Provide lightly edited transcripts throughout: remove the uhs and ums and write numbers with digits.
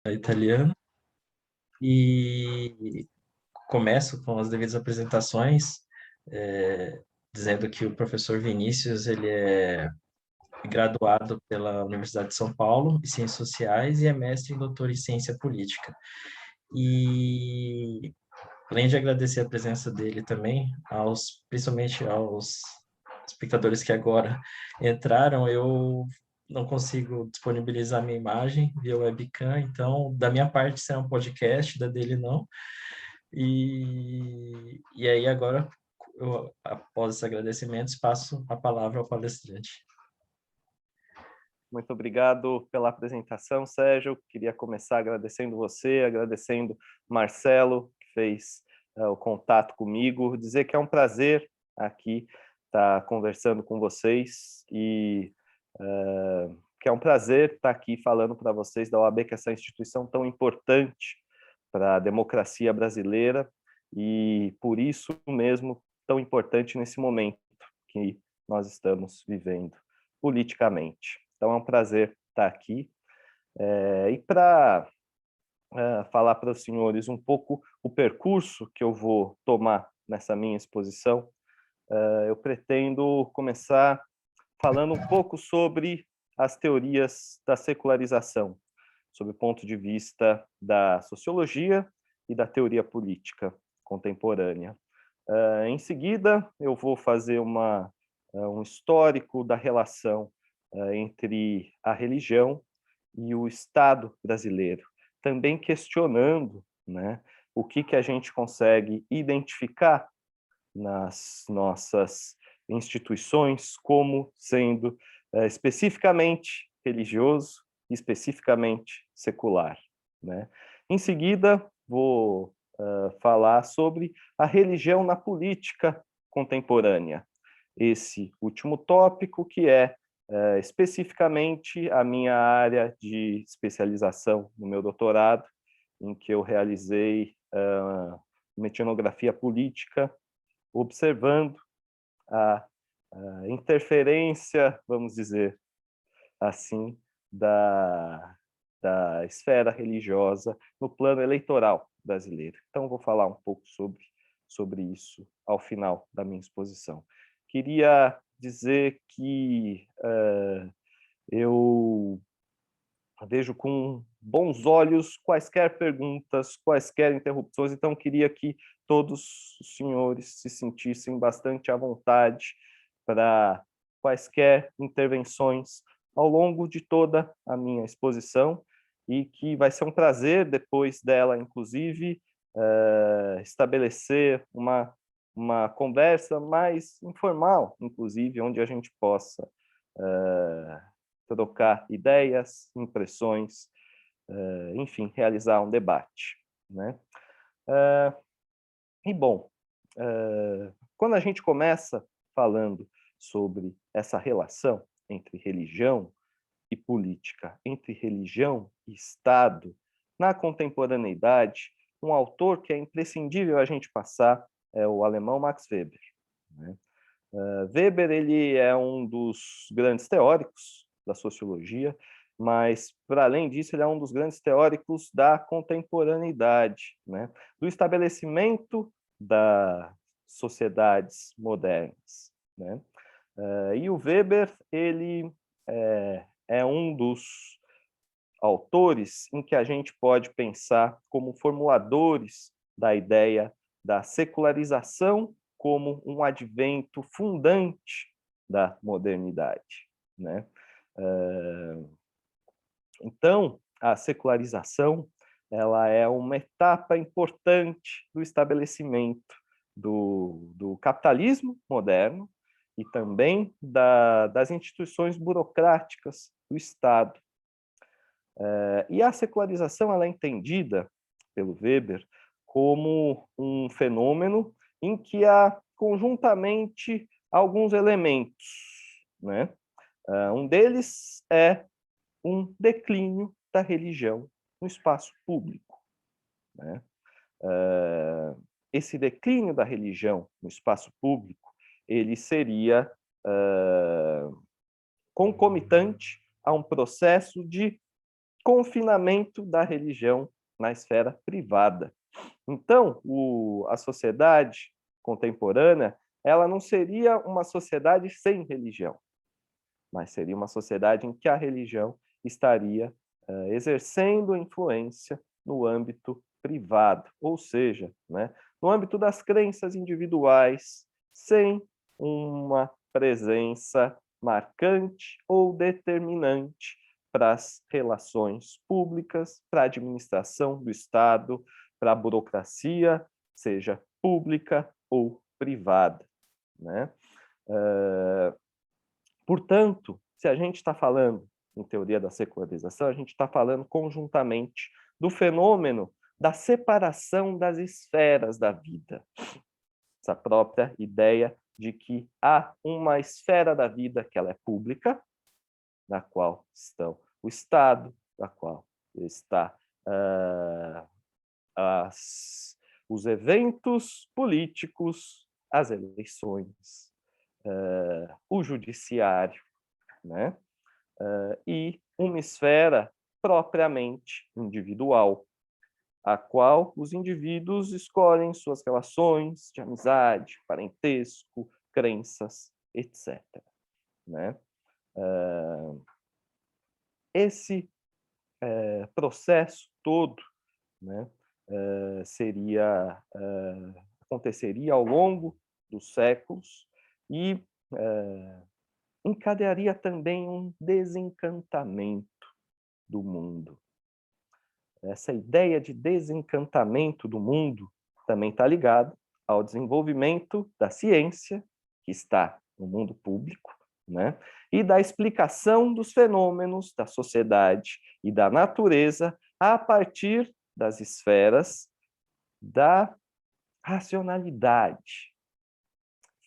italiano e começo com as devidas apresentações, é, dizendo que o professor Vinícius ele é graduado pela Universidade de São Paulo em Ciências Sociais e é mestre e doutor em Ciência Política. E além de agradecer a presença dele também, principalmente aos espectadores que agora entraram, eu não consigo disponibilizar minha imagem via webcam, então, da minha parte, será um podcast, da dele não. E aí, agora, após esses agradecimentos, passo a palavra ao palestrante. Muito obrigado pela apresentação, Sérgio. Queria começar agradecendo você, agradecendo Marcelo, que fez o contato comigo, dizer que é um prazer aqui estar conversando com vocês e que é um prazer estar aqui falando para vocês da OAB, que é essa instituição tão importante para a democracia brasileira e, por isso mesmo, tão importante nesse momento que nós estamos vivendo politicamente. Então, é um prazer estar aqui. E para falar para os senhores um pouco o percurso que eu vou tomar nessa minha exposição, eu pretendo começar falando um pouco sobre as teorias da secularização, sob o ponto de vista da sociologia e da teoria política contemporânea. Em seguida, eu vou fazer um histórico da relação entre a religião e o Estado brasileiro, também questionando, né, o que a gente consegue identificar nas nossas instituições como sendo especificamente religioso e especificamente secular, né? Em seguida, vou falar sobre a religião na política contemporânea. Esse último tópico que é especificamente a minha área de especialização no meu doutorado, em que eu realizei uma etnografia política, observando a interferência, vamos dizer assim, da esfera religiosa no plano eleitoral brasileiro. Então, vou falar um pouco sobre isso ao final da minha exposição. Queria dizer que eu vejo com bons olhos quaisquer perguntas, quaisquer interrupções, então queria que todos os senhores se sentissem bastante à vontade para quaisquer intervenções ao longo de toda a minha exposição e que vai ser um prazer, depois dela, inclusive, estabelecer uma conversa mais informal, inclusive, onde a gente possa trocar ideias, impressões, enfim, realizar um debate, né? E, bom, quando a gente começa falando sobre essa relação entre religião e política, entre religião e Estado, na contemporaneidade, um autor que é imprescindível a gente passar é o alemão Max Weber, né? Weber ele é um dos grandes teóricos da sociologia, mas, para além disso, ele é um dos grandes teóricos da contemporaneidade, né? Do estabelecimento das sociedades modernas, né? E o Weber ele é um dos autores em que a gente pode pensar como formuladores da ideia da secularização como um advento fundante da modernidade, né? Então, a secularização ela é uma etapa importante do estabelecimento do capitalismo moderno e também das instituições burocráticas do Estado. E a secularização ela é entendida pelo Weber como um fenômeno em que há conjuntamente alguns elementos, né? Um deles é um declínio da religião no espaço público, né? Esse declínio da religião no espaço público ele seria concomitante a um processo de confinamento da religião na esfera privada. Então, a sociedade contemporânea, ela não seria uma sociedade sem religião, mas seria uma sociedade em que a religião estaria exercendo influência no âmbito privado, ou seja, né, no âmbito das crenças individuais, sem uma presença marcante ou determinante para as relações públicas, para a administração do Estado, para a burocracia, seja pública ou privada, né? Portanto, se a gente está falando em teoria da secularização, a gente está falando conjuntamente do fenômeno da separação das esferas da vida. Essa própria ideia de que há uma esfera da vida que ela é pública, na qual estão o Estado, na qual está os eventos políticos, as eleições, o judiciário, né? E uma esfera propriamente individual, a qual os indivíduos escolhem suas relações de amizade, parentesco, crenças, etc. Né? Esse processo todo, né, aconteceria ao longo dos séculos e encadearia também um desencantamento do mundo. Essa ideia de desencantamento do mundo também está ligada ao desenvolvimento da ciência, que está no mundo público, né? E da explicação dos fenômenos da sociedade e da natureza a partir das esferas da racionalidade,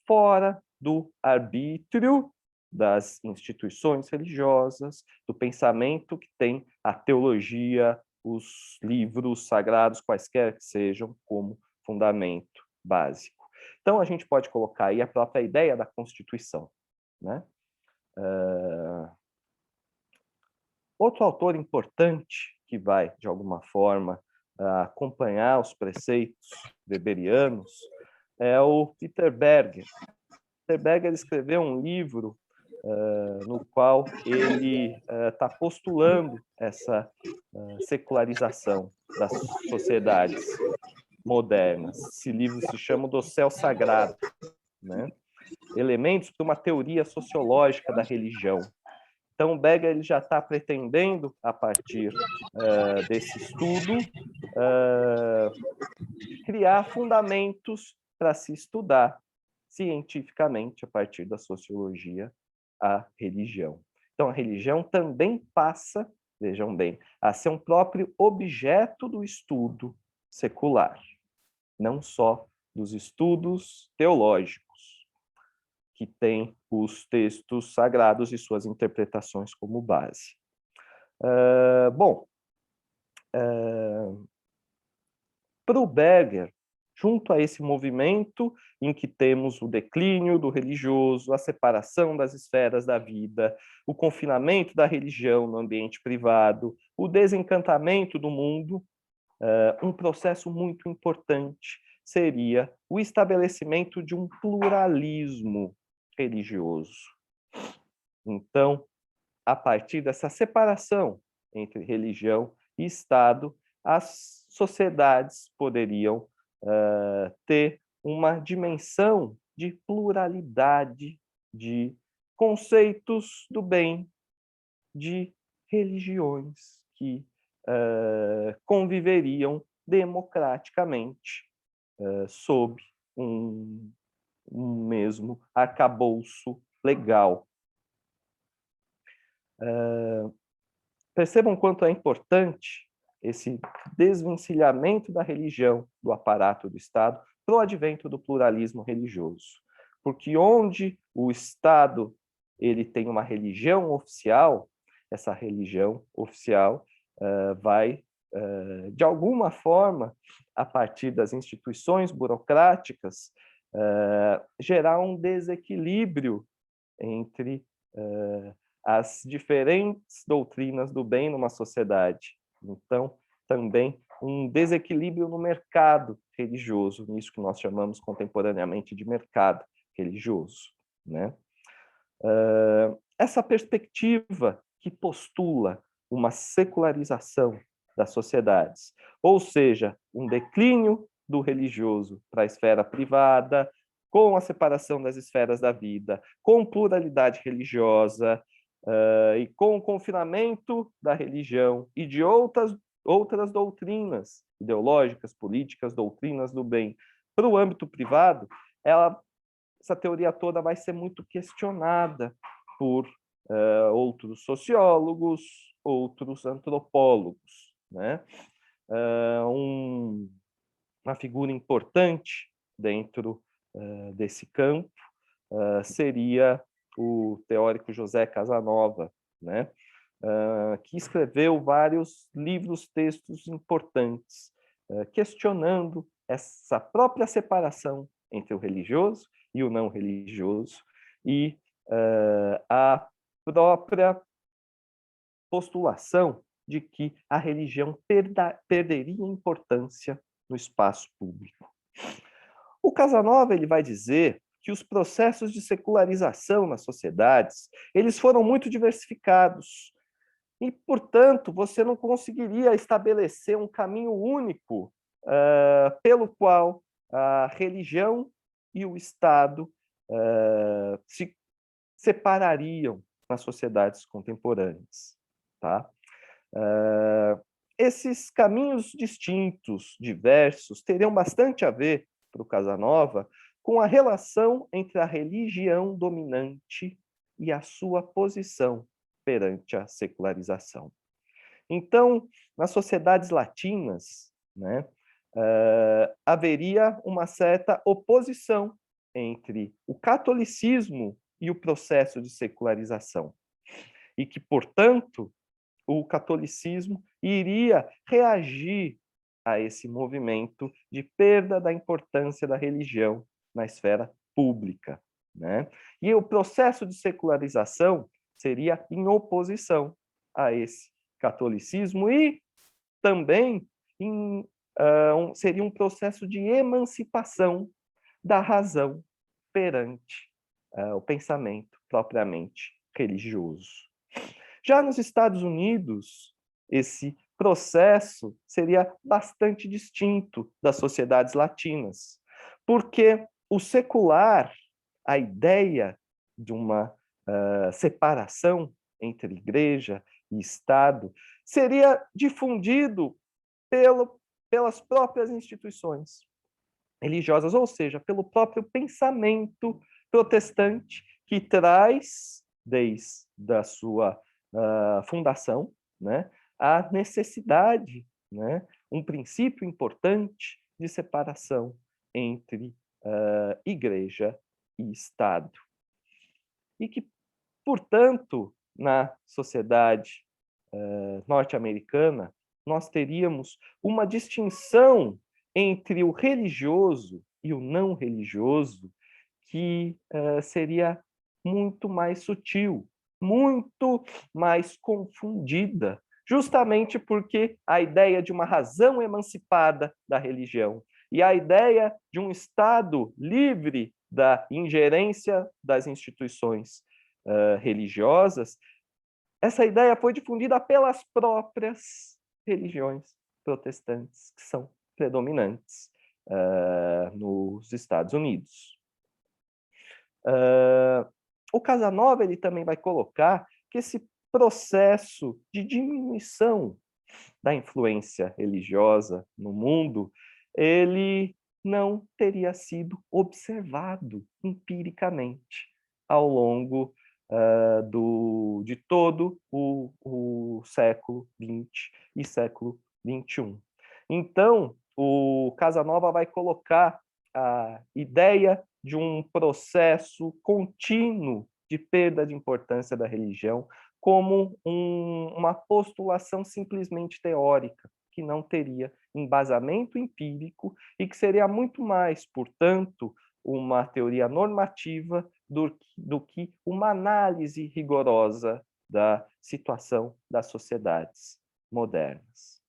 fora do arbítrio das instituições religiosas, do pensamento que tem a teologia, os livros sagrados, quaisquer que sejam, como fundamento básico. Então, a gente pode colocar aí a própria ideia da Constituição, né? Outro autor importante que vai, de alguma forma, acompanhar os preceitos weberianos é o Peter Berger. Peter Berger escreveu um livro no qual ele está postulando essa secularização das sociedades modernas. Esse livro se chama O Dossel Sagrado, né? Elementos para uma teoria sociológica da religião. Então, o Berger ele já está pretendendo, a partir desse estudo, criar fundamentos para se estudar cientificamente, a partir da sociologia, a religião. Então, a religião também passa, vejam bem, a ser um próprio objeto do estudo secular, não só dos estudos teológicos, que têm os textos sagrados e suas interpretações como base. Para o Berger, junto a esse movimento em que temos o declínio do religioso, a separação das esferas da vida, o confinamento da religião no ambiente privado, o desencantamento do mundo, um processo muito importante seria o estabelecimento de um pluralismo religioso. Então, a partir dessa separação entre religião e Estado, as sociedades poderiam ter uma dimensão de pluralidade de conceitos do bem, de religiões que conviveriam democraticamente sob um mesmo arcabouço legal. Percebam quanto é importante esse desvencilhamento da religião do aparato do Estado para o advento do pluralismo religioso. Porque onde o Estado ele tem uma religião oficial, essa religião oficial vai, de alguma forma, a partir das instituições burocráticas, gerar um desequilíbrio entre as diferentes doutrinas do bem numa sociedade. Então, também um desequilíbrio no mercado religioso, nisso que nós chamamos contemporaneamente de mercado religioso, né? Essa perspectiva que postula uma secularização das sociedades, ou seja, um declínio do religioso para a esfera privada, com a separação das esferas da vida, com pluralidade religiosa, e com o confinamento da religião e de outras doutrinas ideológicas, políticas, doutrinas do bem para o âmbito privado, essa teoria toda vai ser muito questionada por outros sociólogos, outros antropólogos, né? Uma figura importante dentro desse campo seria o teórico José Casanova, né? Que escreveu vários livros, textos importantes, questionando essa própria separação entre o religioso e o não religioso, e a própria postulação de que a religião perderia importância no espaço público. O Casanova ele vai dizer que os processos de secularização nas sociedades eles foram muito diversificados e, portanto, você não conseguiria estabelecer um caminho único pelo qual a religião e o Estado se separariam nas sociedades contemporâneas. Tá? Esses caminhos distintos, diversos, teriam bastante a ver, para o Casanova, com a relação entre a religião dominante e a sua posição perante a secularização. Então, nas sociedades latinas, né, haveria uma certa oposição entre o catolicismo e o processo de secularização. E que, portanto, o catolicismo iria reagir a esse movimento de perda da importância da religião na esfera pública, né? E o processo de secularização seria em oposição a esse catolicismo e também seria um processo de emancipação da razão perante o pensamento propriamente religioso. Já nos Estados Unidos, esse processo seria bastante distinto das sociedades latinas, porque o secular, a ideia de uma separação entre igreja e Estado, seria difundido pelas próprias instituições religiosas, ou seja, pelo próprio pensamento protestante que traz, desde a sua fundação, né, a necessidade, né, um princípio importante de separação entre igreja e Estado. E que, portanto, na sociedade norte-americana, nós teríamos uma distinção entre o religioso e o não religioso que seria muito mais sutil, muito mais confundida, justamente porque a ideia de uma razão emancipada da religião e a ideia de um Estado livre da ingerência das instituições religiosas, essa ideia foi difundida pelas próprias religiões protestantes, que são predominantes nos Estados Unidos. O Casanova ele também vai colocar que esse processo de diminuição da influência religiosa no mundo, ele não teria sido observado empiricamente ao longo de todo o século XX e século XXI. Então, o Casanova vai colocar a ideia de um processo contínuo de perda de importância da religião como uma postulação simplesmente teórica, que não teria embasamento empírico e que seria muito mais, portanto, uma teoria normativa do que uma análise rigorosa da situação das sociedades modernas.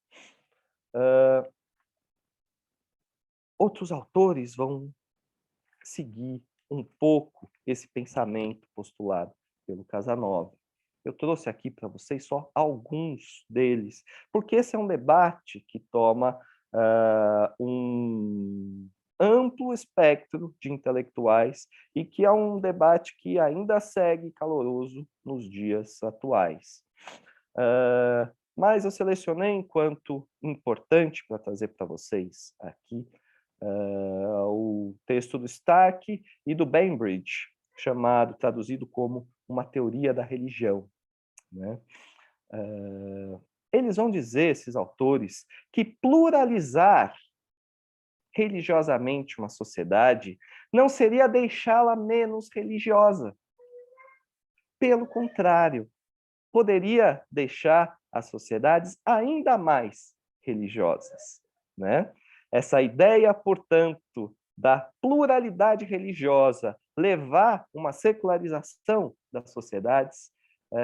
Outros autores vão seguir um pouco esse pensamento postulado pelo Casanova. Eu trouxe aqui para vocês só alguns deles, porque esse é um debate que toma um amplo espectro de intelectuais e que é um debate que ainda segue caloroso nos dias atuais. Mas eu selecionei enquanto importante para trazer para vocês aqui o texto do Stark e do Bainbridge, traduzido como Uma Teoria da Religião, né? Eles vão dizer, esses autores, que pluralizar religiosamente uma sociedade não seria deixá-la menos religiosa. Pelo contrário, poderia deixar as sociedades ainda mais religiosas, né? Essa ideia, portanto, da pluralidade religiosa levar uma secularização das sociedades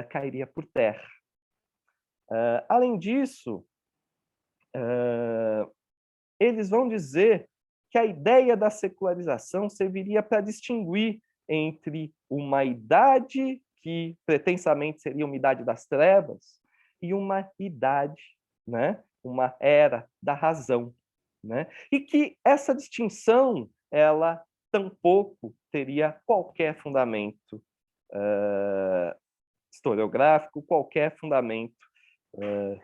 cairia por terra. Além disso, eles vão dizer que a ideia da secularização serviria para distinguir entre uma idade que pretensamente seria uma idade das trevas e uma idade, né, uma era da razão, né? E que essa distinção ela tampouco teria qualquer fundamento historiográfico, qualquer fundamento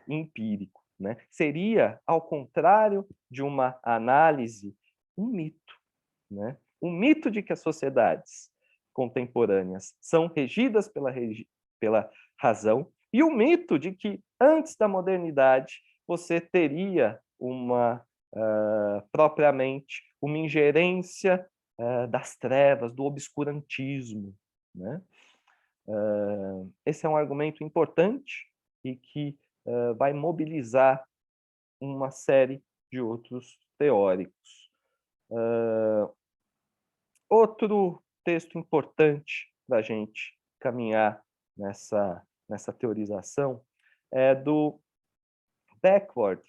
empírico, né? Seria, ao contrário de uma análise, um mito, né? O mito de que as sociedades contemporâneas são regidas pela razão e o mito de que antes da modernidade você teria propriamente uma ingerência das trevas, do obscurantismo, né? Esse é um argumento importante e que vai mobilizar uma série de outros teóricos. Outro texto importante para a gente caminhar nessa teorização é do Backward,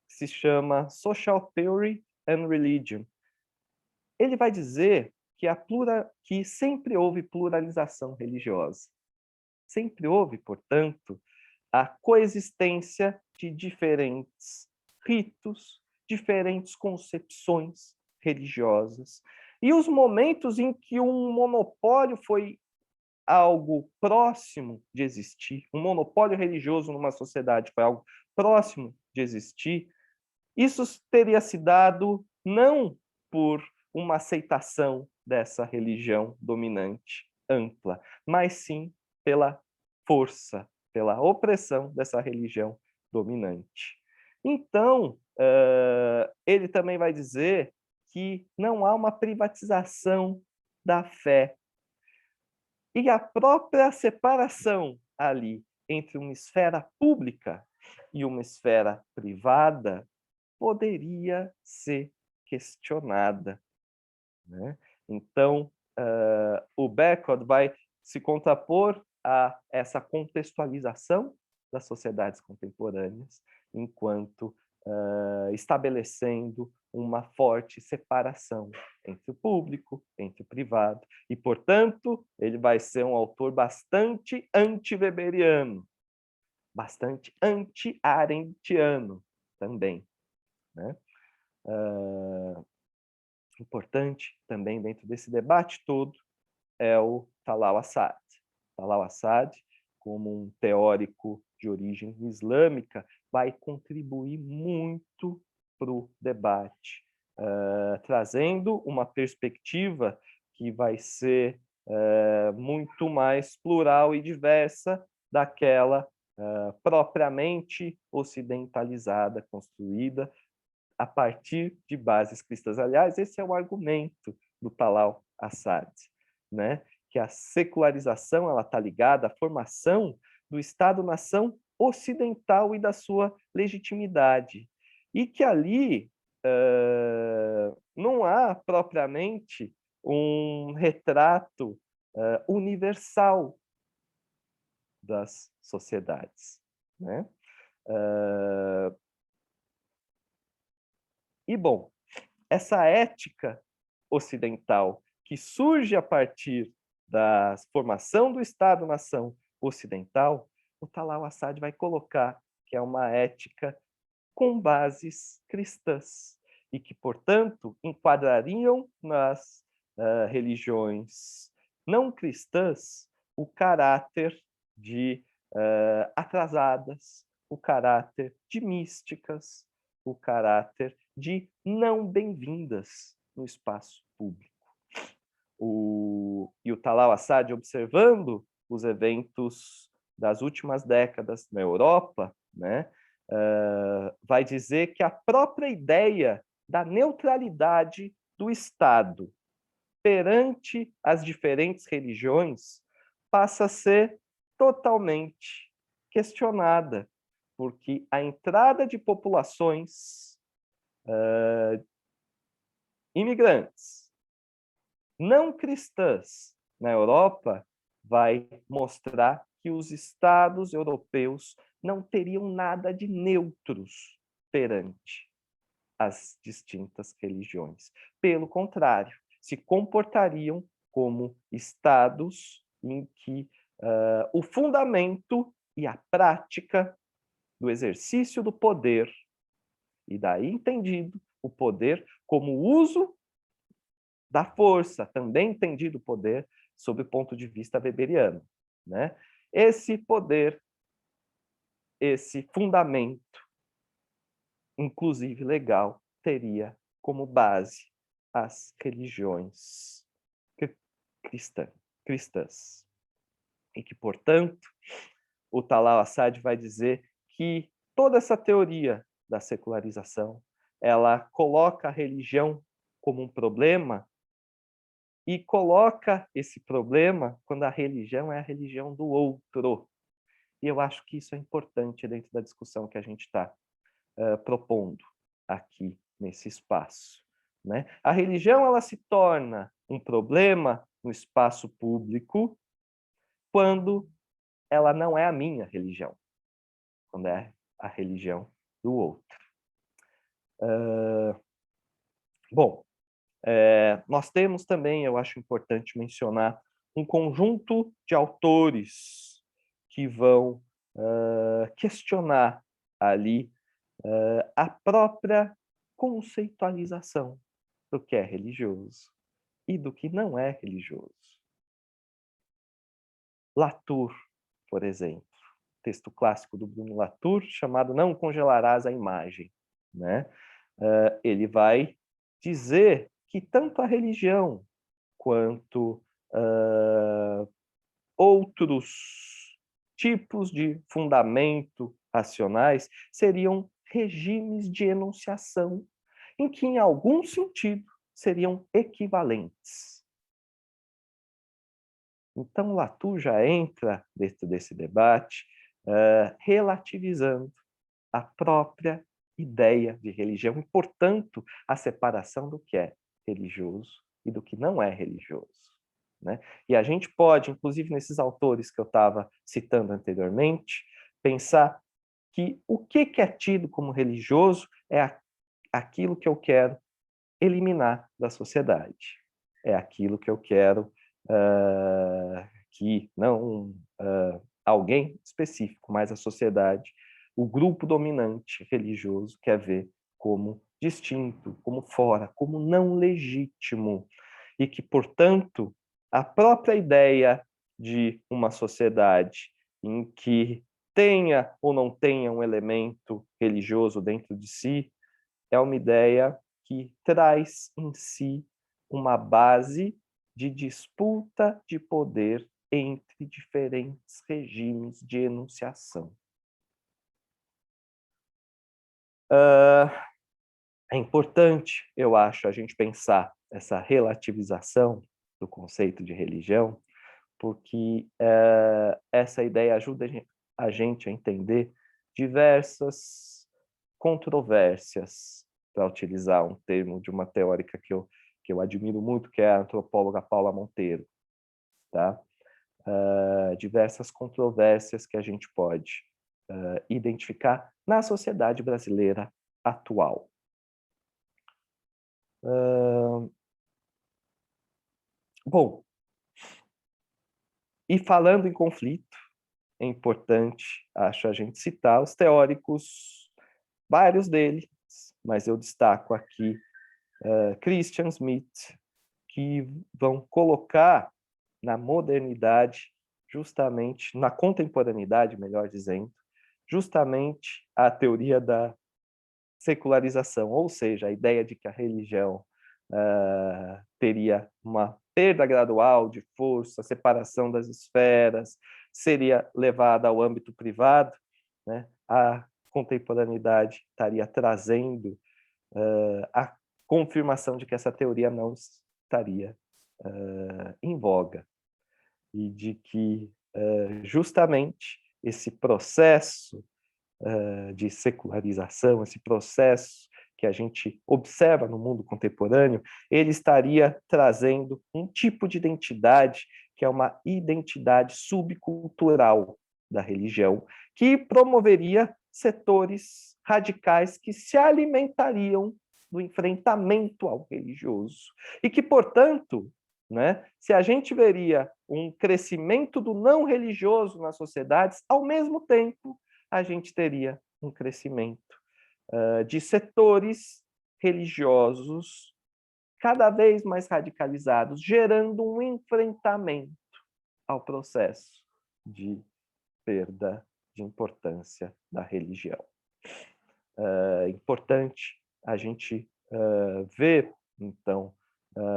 que se chama Social Theory and Religion. Ele vai dizer que sempre houve pluralização religiosa. Sempre houve, portanto, a coexistência de diferentes ritos, diferentes concepções religiosas. E os momentos em que um monopólio foi algo próximo de existir, um monopólio religioso numa sociedade foi algo próximo de existir, isso teria se dado não por uma aceitação dessa religião dominante ampla, mas sim pela força, pela opressão dessa religião dominante. Então, ele também vai dizer que não há uma privatização da fé. E a própria separação ali entre uma esfera pública e uma esfera privada poderia ser questionada, né? Então, o Backward vai se contrapor a essa contextualização das sociedades contemporâneas, enquanto estabelecendo uma forte separação entre o público, entre o privado, e, portanto, ele vai ser um autor bastante anti-weberiano, bastante anti-arendtiano também, né? Importante também dentro desse debate todo é o Talal Assad. Talal Assad, como um teórico de origem islâmica, vai contribuir muito para o debate, trazendo uma perspectiva que vai ser muito mais plural e diversa daquela propriamente ocidentalizada, construída a partir de bases cristãs. Aliás, esse é o argumento do Talal Assad, né? Que a secularização ela está ligada à formação do Estado-nação ocidental e da sua legitimidade. E que ali não há propriamente um retrato universal das sociedades, né? E, bom, essa ética ocidental que surge a partir da formação do Estado-nação ocidental, o Talal Assad vai colocar que é uma ética com bases cristãs e que, portanto, enquadrariam nas religiões não cristãs o caráter de atrasadas, o caráter de místicas, o caráter de não bem-vindas no espaço público. E o Talal Assad, observando os eventos das últimas décadas na Europa, né, vai dizer que a própria ideia da neutralidade do Estado perante as diferentes religiões passa a ser totalmente questionada, porque a entrada de populações imigrantes não cristãs na Europa vai mostrar que os estados europeus não teriam nada de neutros perante as distintas religiões. Pelo contrário, se comportariam como estados em que o fundamento e a prática do exercício do poder, e daí entendido o poder como uso da força, também entendido o poder sob o ponto de vista weberiano, né? Esse poder, esse fundamento, inclusive legal, teria como base as religiões cristãs. E que, portanto, o Talal Assad vai dizer que toda essa teoria da secularização, ela coloca a religião como um problema e coloca esse problema quando a religião é a religião do outro. E eu acho que isso é importante dentro da discussão que a gente está propondo aqui nesse espaço, né? A religião ela se torna um problema no espaço público quando ela não é a minha religião, quando é a religião do outro. Bom, nós temos também, eu acho importante mencionar, um conjunto de autores que vão questionar ali a própria conceitualização do que é religioso e do que não é religioso. Latour, por exemplo, texto clássico do Bruno Latour, chamado Não Congelarás a Imagem, né? Ele vai dizer que tanto a religião quanto outros tipos de fundamento racionais seriam regimes de enunciação em que, em algum sentido, seriam equivalentes. Então, Latour já entra dentro desse debate relativizando a própria ideia de religião e, portanto, a separação do que é religioso e do que não é religioso, né? E a gente pode, inclusive nesses autores que eu estava citando anteriormente, pensar que o que é tido como religioso é aquilo que eu quero eliminar da sociedade. É aquilo que eu quero que não alguém específico, mas a sociedade, o grupo dominante religioso quer ver como distinto, como fora, como não legítimo. E que, portanto, a própria ideia de uma sociedade em que tenha ou não tenha um elemento religioso dentro de si é uma ideia que traz em si uma base de disputa de poder entre diferentes regimes de enunciação. É importante, eu acho, a gente pensar essa relativização do conceito de religião, porque essa ideia ajuda a gente a entender diversas controvérsias, para utilizar um termo de uma teórica que eu admiro muito, que é a antropóloga Paula Monteiro. Tá? diversas controvérsias que a gente pode identificar na sociedade brasileira atual. Bom, e falando em conflito, é importante, acho, a gente citar os teóricos, vários deles, mas eu destaco aqui Christian Smith, que vão colocar na modernidade, justamente, na contemporaneidade, melhor dizendo, justamente a teoria da secularização, ou seja, a ideia de que a religião teria uma perda gradual de força, separação das esferas, seria levada ao âmbito privado, né? A contemporaneidade estaria trazendo a confirmação de que essa teoria não estaria em voga e de que justamente esse processo de secularização, esse processo que a gente observa no mundo contemporâneo, ele estaria trazendo um tipo de identidade que é uma identidade subcultural da religião, que promoveria setores radicais que se alimentariam do enfrentamento ao religioso e que, portanto, né, se a gente veria um crescimento do não religioso nas sociedades, ao mesmo tempo a gente teria um crescimento de setores religiosos cada vez mais radicalizados, gerando um enfrentamento ao processo de perda de importância da religião. É importante a gente ver, então,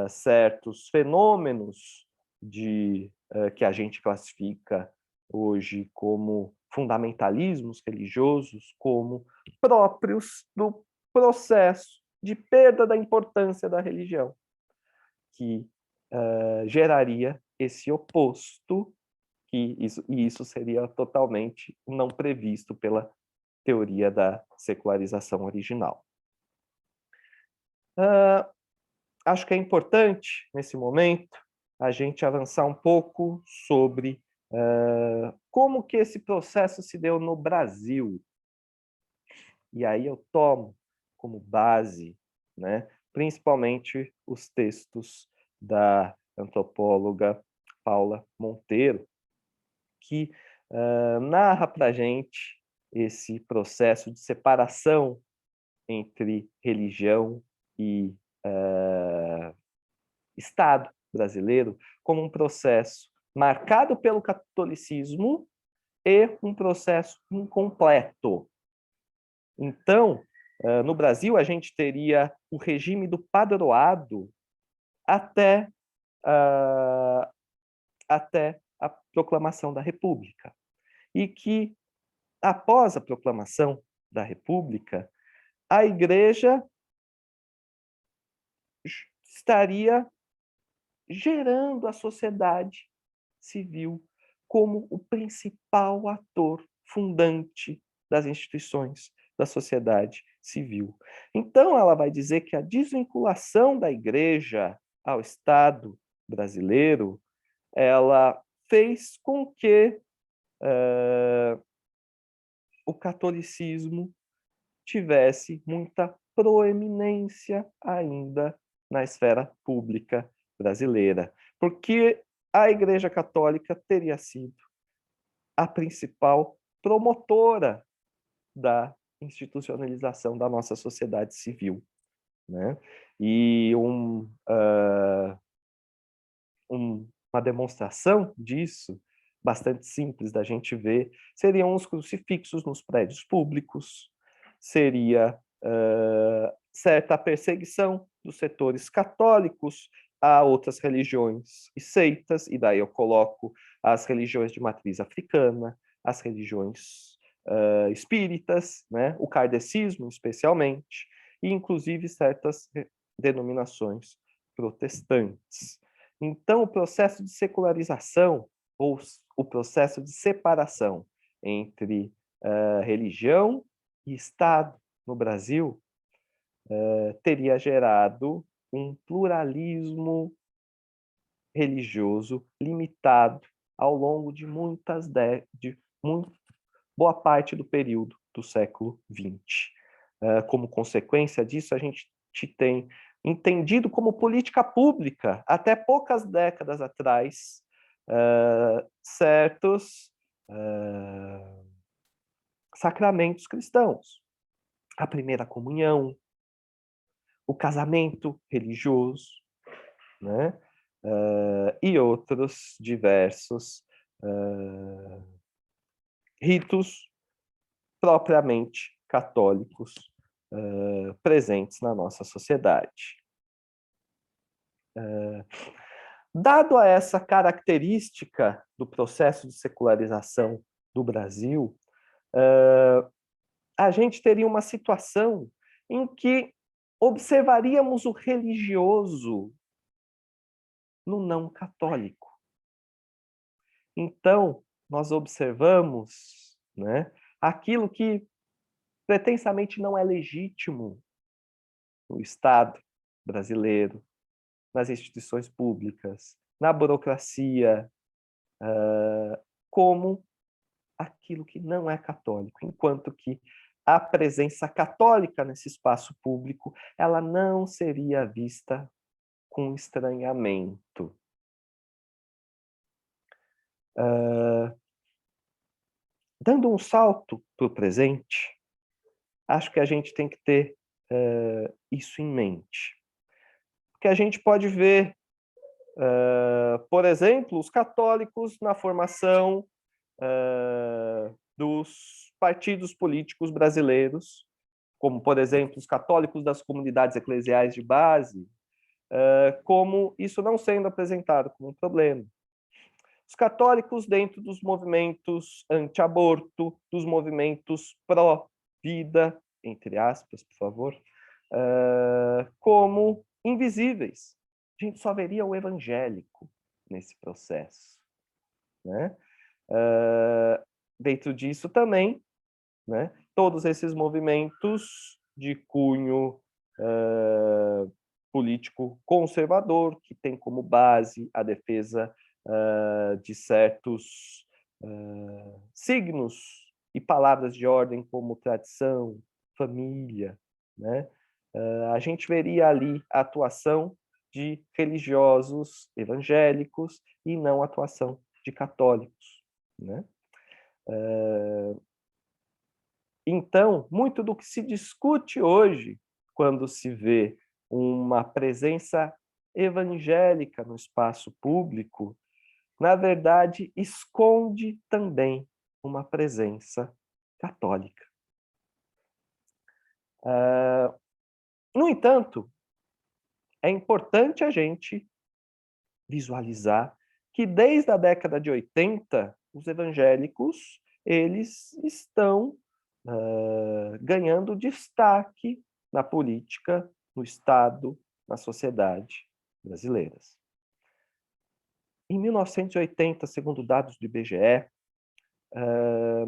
certos fenômenos que a gente classifica hoje como fundamentalismos religiosos, como próprios do processo de perda da importância da religião, que geraria esse oposto, e isso seria totalmente não previsto pela teoria da secularização original. Acho que é importante, nesse momento, a gente avançar um pouco sobre como que esse processo se deu no Brasil. E aí eu tomo como base, né, principalmente os textos da antropóloga Paula Monteiro, que narra para a gente esse processo de separação entre religião e Estado brasileiro como um processo marcado pelo catolicismo e um processo incompleto. Então, no Brasil, a gente teria o regime do padroado até a proclamação da República. E que, após a proclamação da República, a Igreja estaria gerando a sociedade civil como o principal ator fundante das instituições da sociedade civil. Então, ela vai dizer que a desvinculação da Igreja ao Estado brasileiro, ela fez com que o catolicismo tivesse muita proeminência ainda na esfera pública brasileira, porque a Igreja Católica teria sido a principal promotora da institucionalização da nossa sociedade civil, né? E uma demonstração disso, bastante simples da gente ver, seriam os crucifixos nos prédios públicos, seria certa perseguição dos setores católicos a outras religiões e seitas, e daí eu coloco as religiões de matriz africana, as religiões espíritas, né, o kardecismo especialmente, e inclusive certas denominações protestantes. Então, o processo de secularização, ou o processo de separação entre religião e Estado no Brasil, teria gerado um pluralismo religioso limitado ao longo de boa parte do período do século XX. Como consequência disso, a gente tem entendido como política pública, até poucas décadas atrás, certos sacramentos cristãos. A primeira comunhão, o casamento religioso, né? E outros diversos ritos propriamente católicos presentes na nossa sociedade. Dado a essa característica do processo de secularização do Brasil, a gente teria uma situação em que observaríamos o religioso no não católico. Então, nós observamos, né, aquilo que pretensamente não é legítimo no Estado brasileiro, nas instituições públicas, na burocracia, como aquilo que não é católico, enquanto que a presença católica nesse espaço público, ela não seria vista com estranhamento. Dando um salto para o presente, acho que a gente tem que ter isso em mente. Porque a gente pode ver, por exemplo, os católicos na formação dos partidos políticos brasileiros, como, por exemplo, os católicos das comunidades eclesiais de base, como isso não sendo apresentado como um problema. Os católicos dentro dos movimentos anti-aborto, dos movimentos pró-vida, entre aspas, por favor, como invisíveis. A gente só veria o evangélico nesse processo, né? Dentro disso também, né, todos esses movimentos de cunho político conservador, que tem como base a defesa de certos signos e palavras de ordem como tradição, família, né? A gente veria ali a atuação de religiosos evangélicos e não a atuação de católicos, né? Então, muito do que se discute hoje, quando se vê uma presença evangélica no espaço público, na verdade, esconde também uma presença católica. No entanto, é importante a gente visualizar que desde a década de 80, os evangélicos eles estão ganhando destaque na política, no Estado, na sociedade brasileiras. Em 1980, segundo dados do IBGE,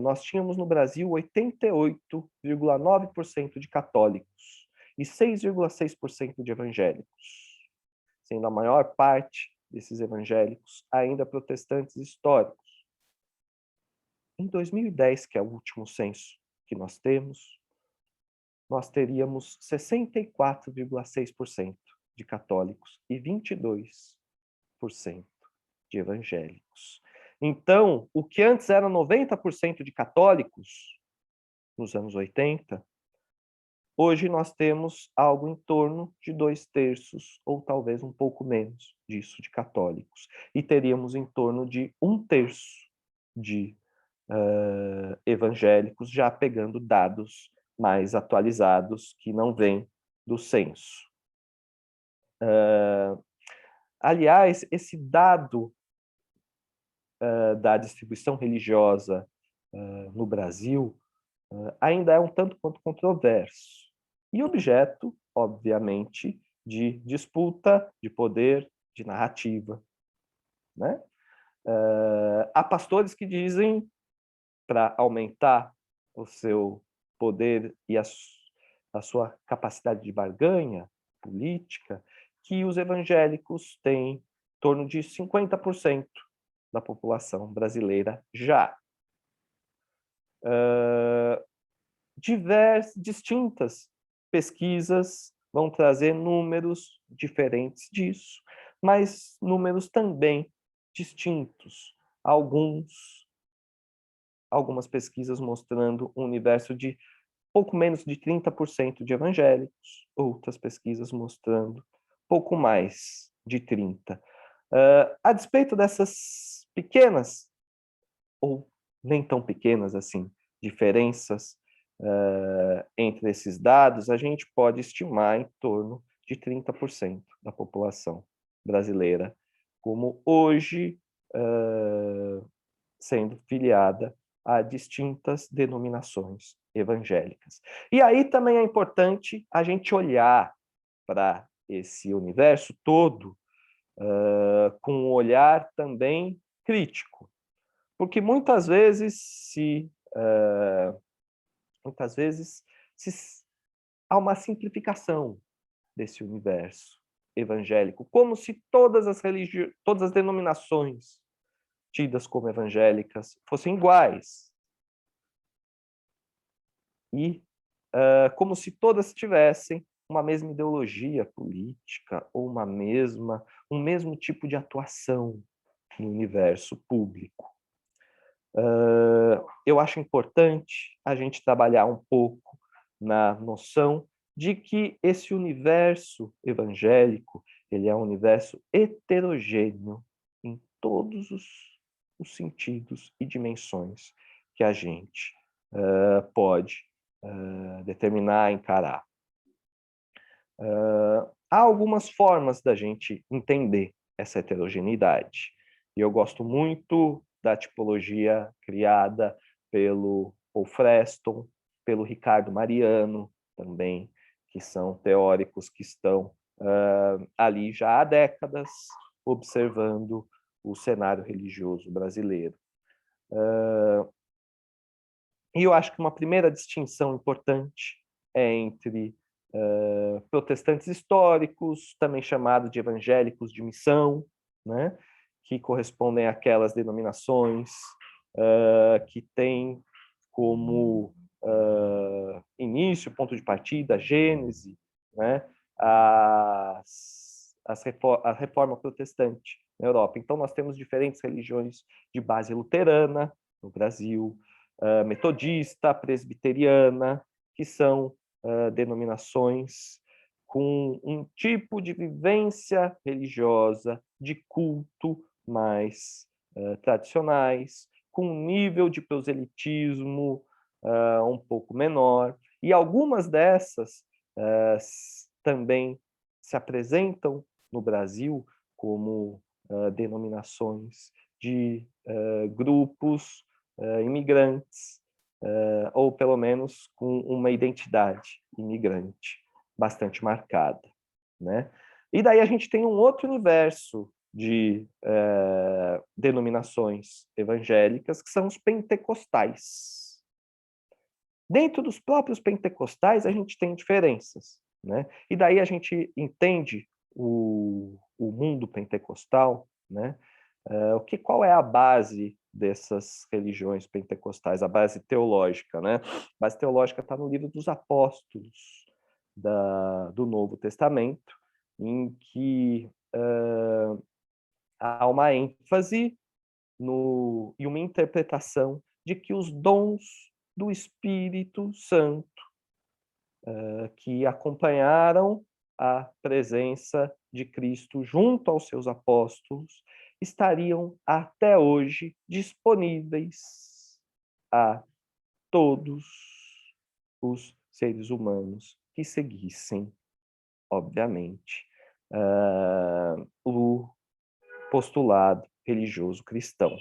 nós tínhamos no Brasil 88,9% de católicos e 6,6% de evangélicos, sendo a maior parte desses evangélicos ainda protestantes históricos. Em 2010, que é o último censo que nós temos, nós teríamos 64,6% de católicos e 22% de evangélicos. Então, o que antes era 90% de católicos, nos anos 80, hoje nós temos algo em torno de 2/3, ou talvez um pouco menos disso, de católicos. E teríamos em torno de 1/3 de evangélicos, já pegando dados mais atualizados que não vêm do censo. Aliás, esse dado da distribuição religiosa no Brasil ainda é um tanto quanto controverso e objeto, obviamente, de disputa de poder, de narrativa, né? Há pastores que dizem, para aumentar o seu poder e a sua capacidade de barganha política, que os evangélicos têm em torno de 50% da população brasileira já. Distintas pesquisas vão trazer números diferentes disso, mas números também distintos. Algumas pesquisas mostrando um universo de pouco menos de 30% de evangélicos, outras pesquisas mostrando pouco mais de 30%. A despeito dessas pequenas, ou nem tão pequenas assim, diferenças entre esses dados, a gente pode estimar em torno de 30% da população brasileira como hoje sendo filiada a distintas denominações evangélicas. E aí também é importante a gente olhar para esse universo todo com um olhar também crítico, porque muitas vezes há uma simplificação desse universo evangélico, como se todas as denominações tidas como evangélicas fossem iguais. E como se todas tivessem uma mesma ideologia política ou um mesmo tipo de atuação no universo público. Eu acho importante a gente trabalhar um pouco na noção de que esse universo evangélico ele é um universo heterogêneo em todos os sentidos e dimensões que a gente pode determinar, encarar. Há algumas formas da gente entender essa heterogeneidade. E eu gosto muito da tipologia criada pelo Paul Freston, pelo Ricardo Mariano, também, que são teóricos que estão ali já há décadas observando o cenário religioso brasileiro. E eu acho que uma primeira distinção importante é entre protestantes históricos, também chamados de evangélicos de missão, né, que correspondem àquelas denominações que têm como início, ponto de partida, a Gênese, né, a reforma protestante na Europa. Então, nós temos diferentes religiões de base luterana no Brasil, metodista, presbiteriana, que são denominações com um tipo de vivência religiosa, de culto mais tradicionais, com um nível de proselitismo um pouco menor. E algumas dessas também se apresentam no Brasil como denominações de grupos imigrantes, ou pelo menos com uma identidade imigrante bastante marcada, né? E daí a gente tem um outro universo de denominações evangélicas, que são os pentecostais. Dentro dos próprios pentecostais, a gente tem diferenças, né? E daí a gente entende o mundo pentecostal, né? Qual é a base dessas religiões pentecostais, a base teológica, né? A base teológica está no livro dos Apóstolos do Novo Testamento, em que há uma ênfase e uma interpretação de que os dons do Espírito Santo que acompanharam a presença de Cristo junto aos seus apóstolos estariam até hoje disponíveis a todos os seres humanos que seguissem, obviamente, o postulado religioso cristão,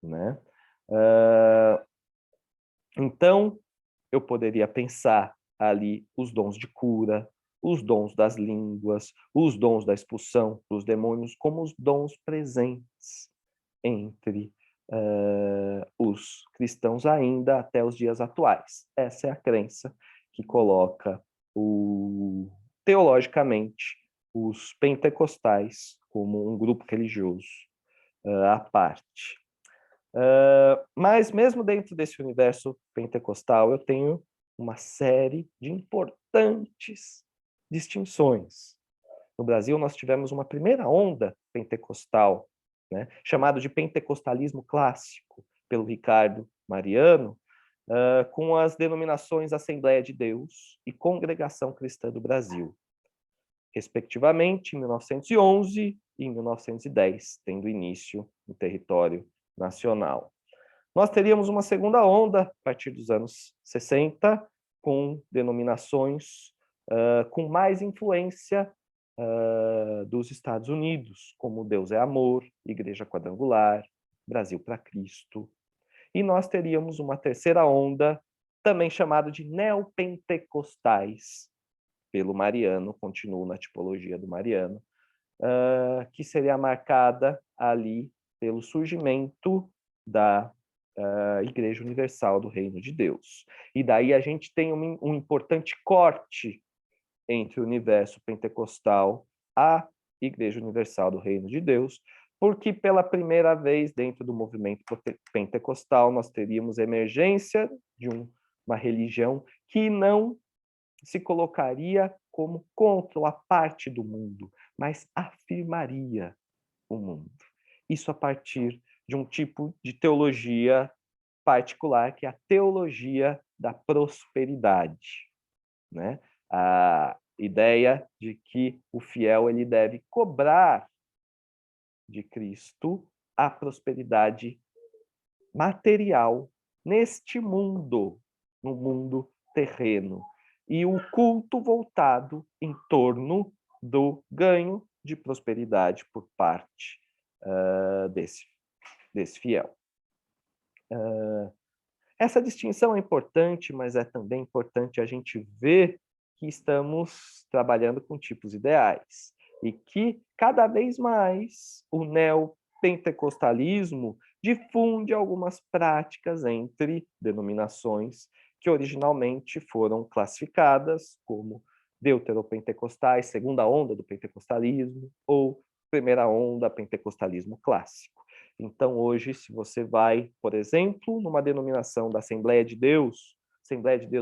né? Então, eu poderia pensar ali os dons de cura, os dons das línguas, os dons da expulsão dos demônios, como os dons presentes entre os cristãos ainda até os dias atuais. Essa é a crença que coloca teologicamente os pentecostais como um grupo religioso à parte. Mas mesmo dentro desse universo pentecostal, eu tenho uma série de importantes distinções. No Brasil, nós tivemos uma primeira onda pentecostal, né, chamado de pentecostalismo clássico, pelo Ricardo Mariano, com as denominações Assembleia de Deus e Congregação Cristã do Brasil, respectivamente, em 1911 e em 1910, tendo início no território nacional. Nós teríamos uma segunda onda, a partir dos anos 60, com denominações com mais influência dos Estados Unidos, como Deus é Amor, Igreja Quadrangular, Brasil para Cristo. E nós teríamos uma terceira onda, também chamada de neopentecostais, pelo Mariano, continuo na tipologia do Mariano, que seria marcada ali pelo surgimento da Igreja Universal do Reino de Deus. E daí a gente tem um importante corte entre o universo pentecostal e a Igreja Universal do Reino de Deus, porque pela primeira vez dentro do movimento pentecostal nós teríamos emergência de uma religião que não se colocaria como contra a parte do mundo, mas afirmaria o mundo. Isso a partir de um tipo de teologia particular, que é a teologia da prosperidade, né? A ideia de que o fiel ele deve cobrar de Cristo a prosperidade material neste mundo, no mundo terreno, e o culto voltado em torno do ganho de prosperidade por parte desse fiel. Essa distinção é importante, mas é também importante a gente ver que estamos trabalhando com tipos ideais e que cada vez mais o neopentecostalismo difunde algumas práticas entre denominações que originalmente foram classificadas como deuteropentecostais, segunda onda do pentecostalismo, ou primeira onda pentecostalismo clássico. Então, hoje, se você vai, por exemplo, numa denominação da Assembleia de Deus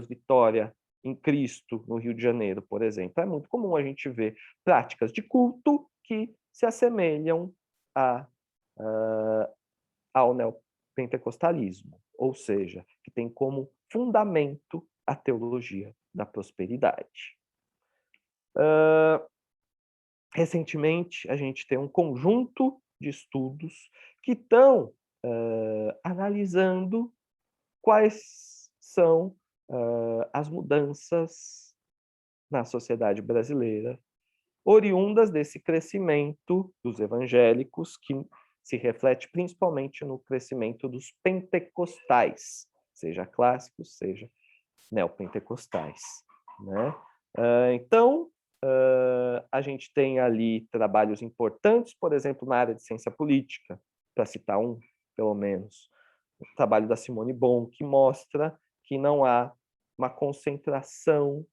Vitória em Cristo, no Rio de Janeiro, por exemplo, é muito comum a gente ver práticas de culto que se assemelham ao neopentecostalismo, ou seja, que tem como fundamento a teologia da prosperidade. Recentemente, a gente tem um conjunto de estudos que estão analisando quais são as mudanças na sociedade brasileira, oriundas desse crescimento dos evangélicos, que se reflete principalmente no crescimento dos pentecostais, seja clássicos, seja neopentecostais, né? Então, a gente tem ali trabalhos importantes, por exemplo, na área de ciência política, para citar um, pelo menos, o trabalho da Simone Bon, que mostra que não há uma concentração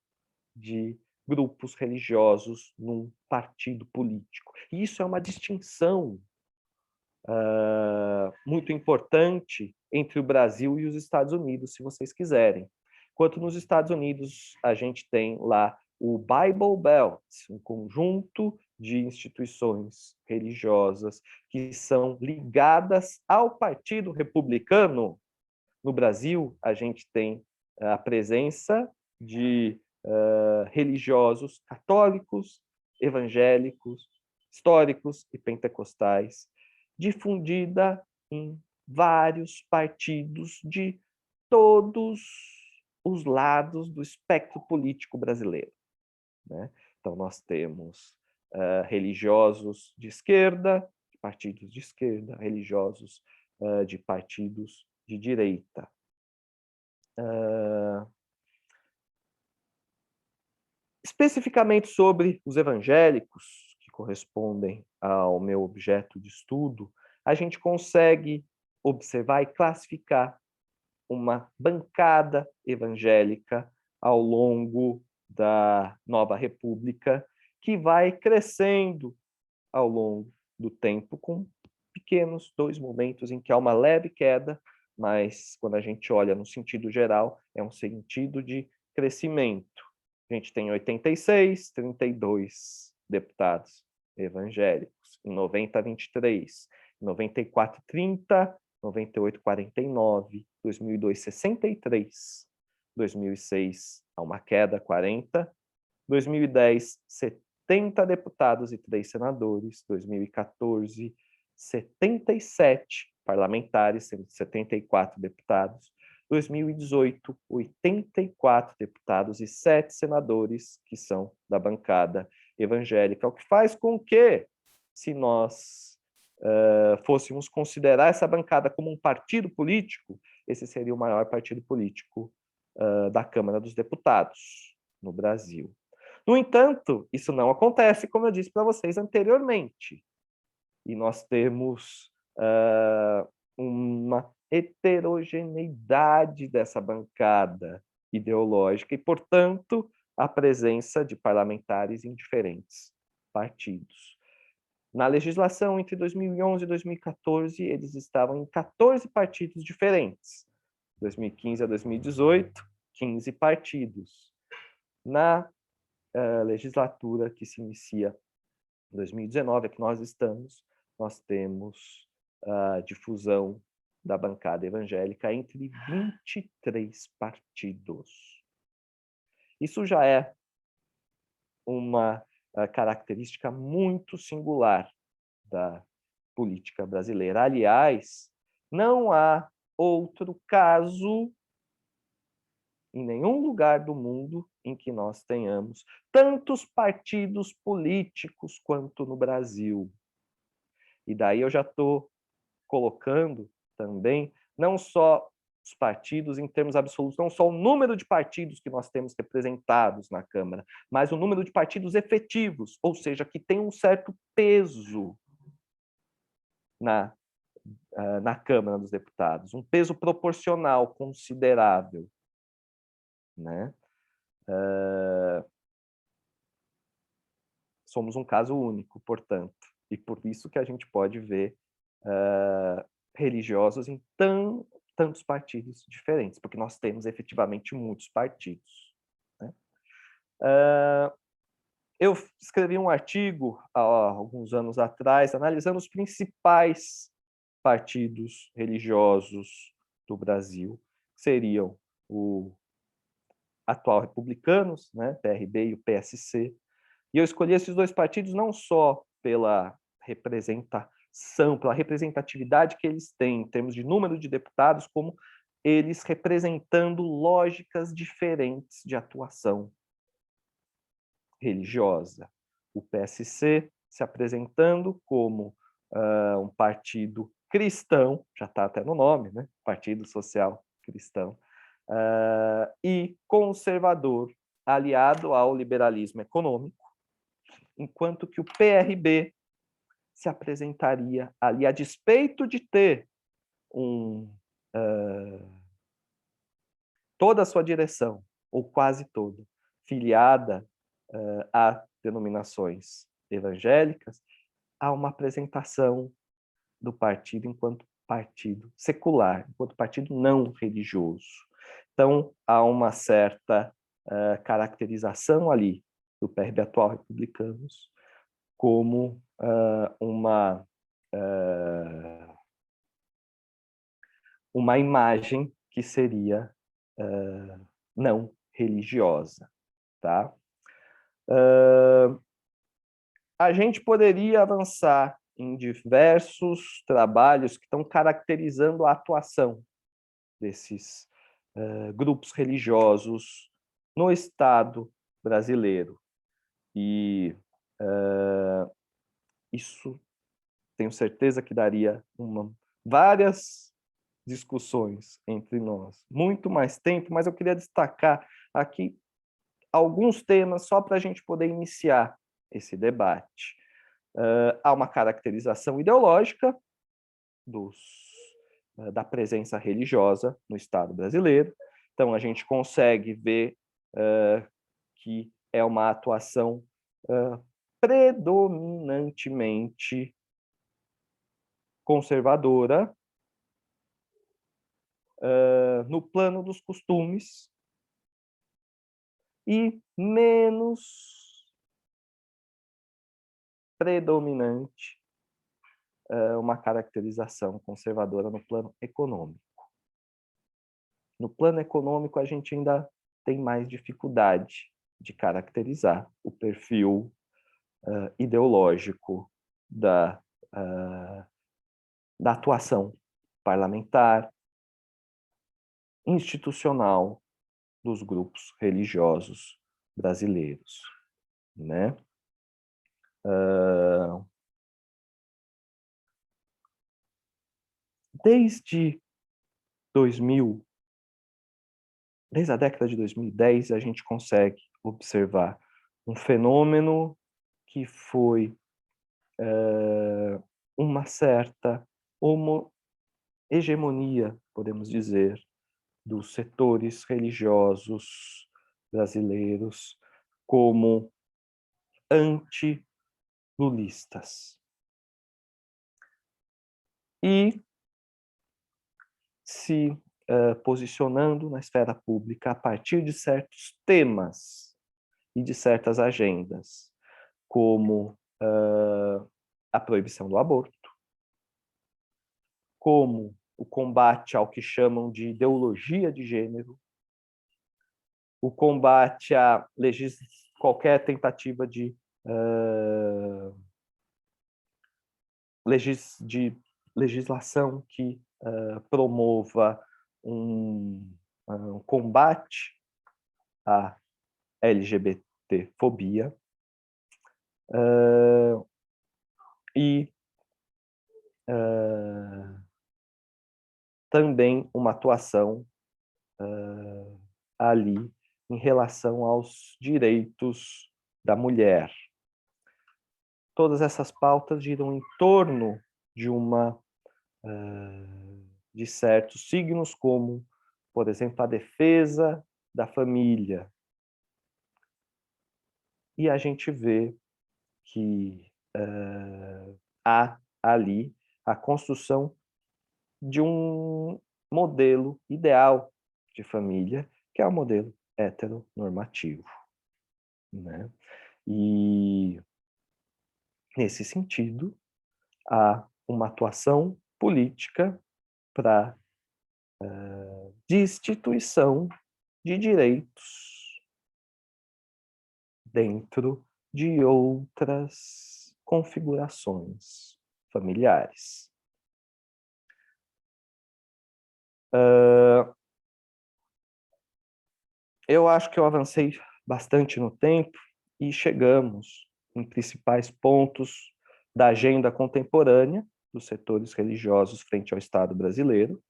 de grupos religiosos num partido político. E isso é uma distinção muito importante entre o Brasil e os Estados Unidos, se vocês quiserem. Enquanto nos Estados Unidos a gente tem lá o Bible Belt, um conjunto de instituições religiosas que são ligadas ao Partido Republicano. No Brasil, a gente tem a presença de religiosos católicos, evangélicos, históricos e pentecostais, difundida em vários partidos de todos os lados do espectro político brasileiro, né? Então, nós temos religiosos de esquerda, de partidos de esquerda, religiosos de partidos de direita. Especificamente sobre os evangélicos, que correspondem ao meu objeto de estudo, a gente consegue observar e classificar uma bancada evangélica ao longo da Nova República, que vai crescendo ao longo do tempo com pequenos, 2 momentos em que há uma leve queda, mas quando a gente olha no sentido geral, é um sentido de crescimento. A gente tem 86, 32 deputados evangélicos, em 90, 23, em 94, 30, 98, 49, 2002, 63, 2006, há uma queda, 40, 2010, 70 deputados e 3 senadores, 2014, 77 parlamentares, sendo 74 deputados, 2018, 84 deputados e 7 senadores, que são da bancada evangélica, o que faz com que, se nós fôssemos considerar essa bancada como um partido político, esse seria o maior partido político da Câmara dos Deputados no Brasil. No entanto, isso não acontece, como eu disse para vocês anteriormente. E nós temos uma heterogeneidade dessa bancada ideológica e, portanto, a presença de parlamentares em diferentes partidos. Na legislação entre 2011 e 2014, eles estavam em 14 partidos diferentes. 2015 a 2018, 15 partidos. Na legislatura que se inicia em 2019, é que nós estamos, nós temos a difusão da bancada evangélica entre 23 partidos. Isso já é uma característica muito singular da política brasileira. Aliás, não há outro caso em nenhum lugar do mundo em que nós tenhamos tantos partidos políticos quanto no Brasil. E daí eu já estou colocando também não só os partidos em termos absolutos, não só o número de partidos que nós temos representados na Câmara, mas o número de partidos efetivos, ou seja, que tem um certo peso na Câmara dos Deputados, um peso proporcional considerável, né? Somos um caso único, portanto, e por isso que a gente pode ver religiosos em tantos partidos diferentes, porque nós temos efetivamente muitos partidos, né? Eu escrevi um artigo há alguns anos atrás, analisando os principais partidos religiosos do Brasil, que seriam o atual Republicanos, né, PRB e o PSC. E eu escolhi esses dois partidos não só pela representação, pela representatividade que eles têm em termos de número de deputados, como eles representando lógicas diferentes de atuação religiosa. O PSC se apresentando como um partido cristão, já está até no nome, né? Partido Social Cristão, e conservador, aliado ao liberalismo econômico, enquanto que o PRB se apresentaria ali, a despeito de ter toda a sua direção, ou quase toda, filiada a denominações evangélicas, há uma apresentação do partido enquanto partido secular, enquanto partido não religioso. Então, há uma certa caracterização ali do PRB atual Republicanos como uma imagem que seria não religiosa, tá? A gente poderia avançar em diversos trabalhos que estão caracterizando a atuação desses grupos religiosos no Estado brasileiro. E isso tenho certeza que daria várias discussões entre nós, muito mais tempo, mas eu queria destacar aqui alguns temas só para a gente poder iniciar esse debate. Há uma caracterização ideológica da presença religiosa no Estado brasileiro. Então, a gente consegue ver que é uma atuação predominantemente conservadora no plano dos costumes e menos predominante uma caracterização conservadora no plano econômico. No plano econômico, a gente ainda tem mais dificuldade de caracterizar o perfil ideológico da atuação parlamentar, institucional dos grupos religiosos brasileiros, né? Desde a década de 2010, a gente consegue observar um fenômeno que foi uma certa hegemonia, podemos dizer, dos setores religiosos brasileiros como anti-lulistas. E se posicionando na esfera pública a partir de certos temas e de certas agendas, como a proibição do aborto, como o combate ao que chamam de ideologia de gênero, o combate a qualquer tentativa de legislação que promova um combate à LGBT-fobia e também uma atuação ali em relação aos direitos da mulher. Todas essas pautas giram em torno de certos signos, como, por exemplo, a defesa da família. E a gente vê que há ali a construção de um modelo ideal de família, que é o modelo heteronormativo, né? E, nesse sentido, há uma atuação política para destituição de direitos dentro de outras configurações familiares. Eu acho que eu avancei bastante no tempo e chegamos em principais pontos da agenda contemporânea dos setores religiosos frente ao Estado brasileiro,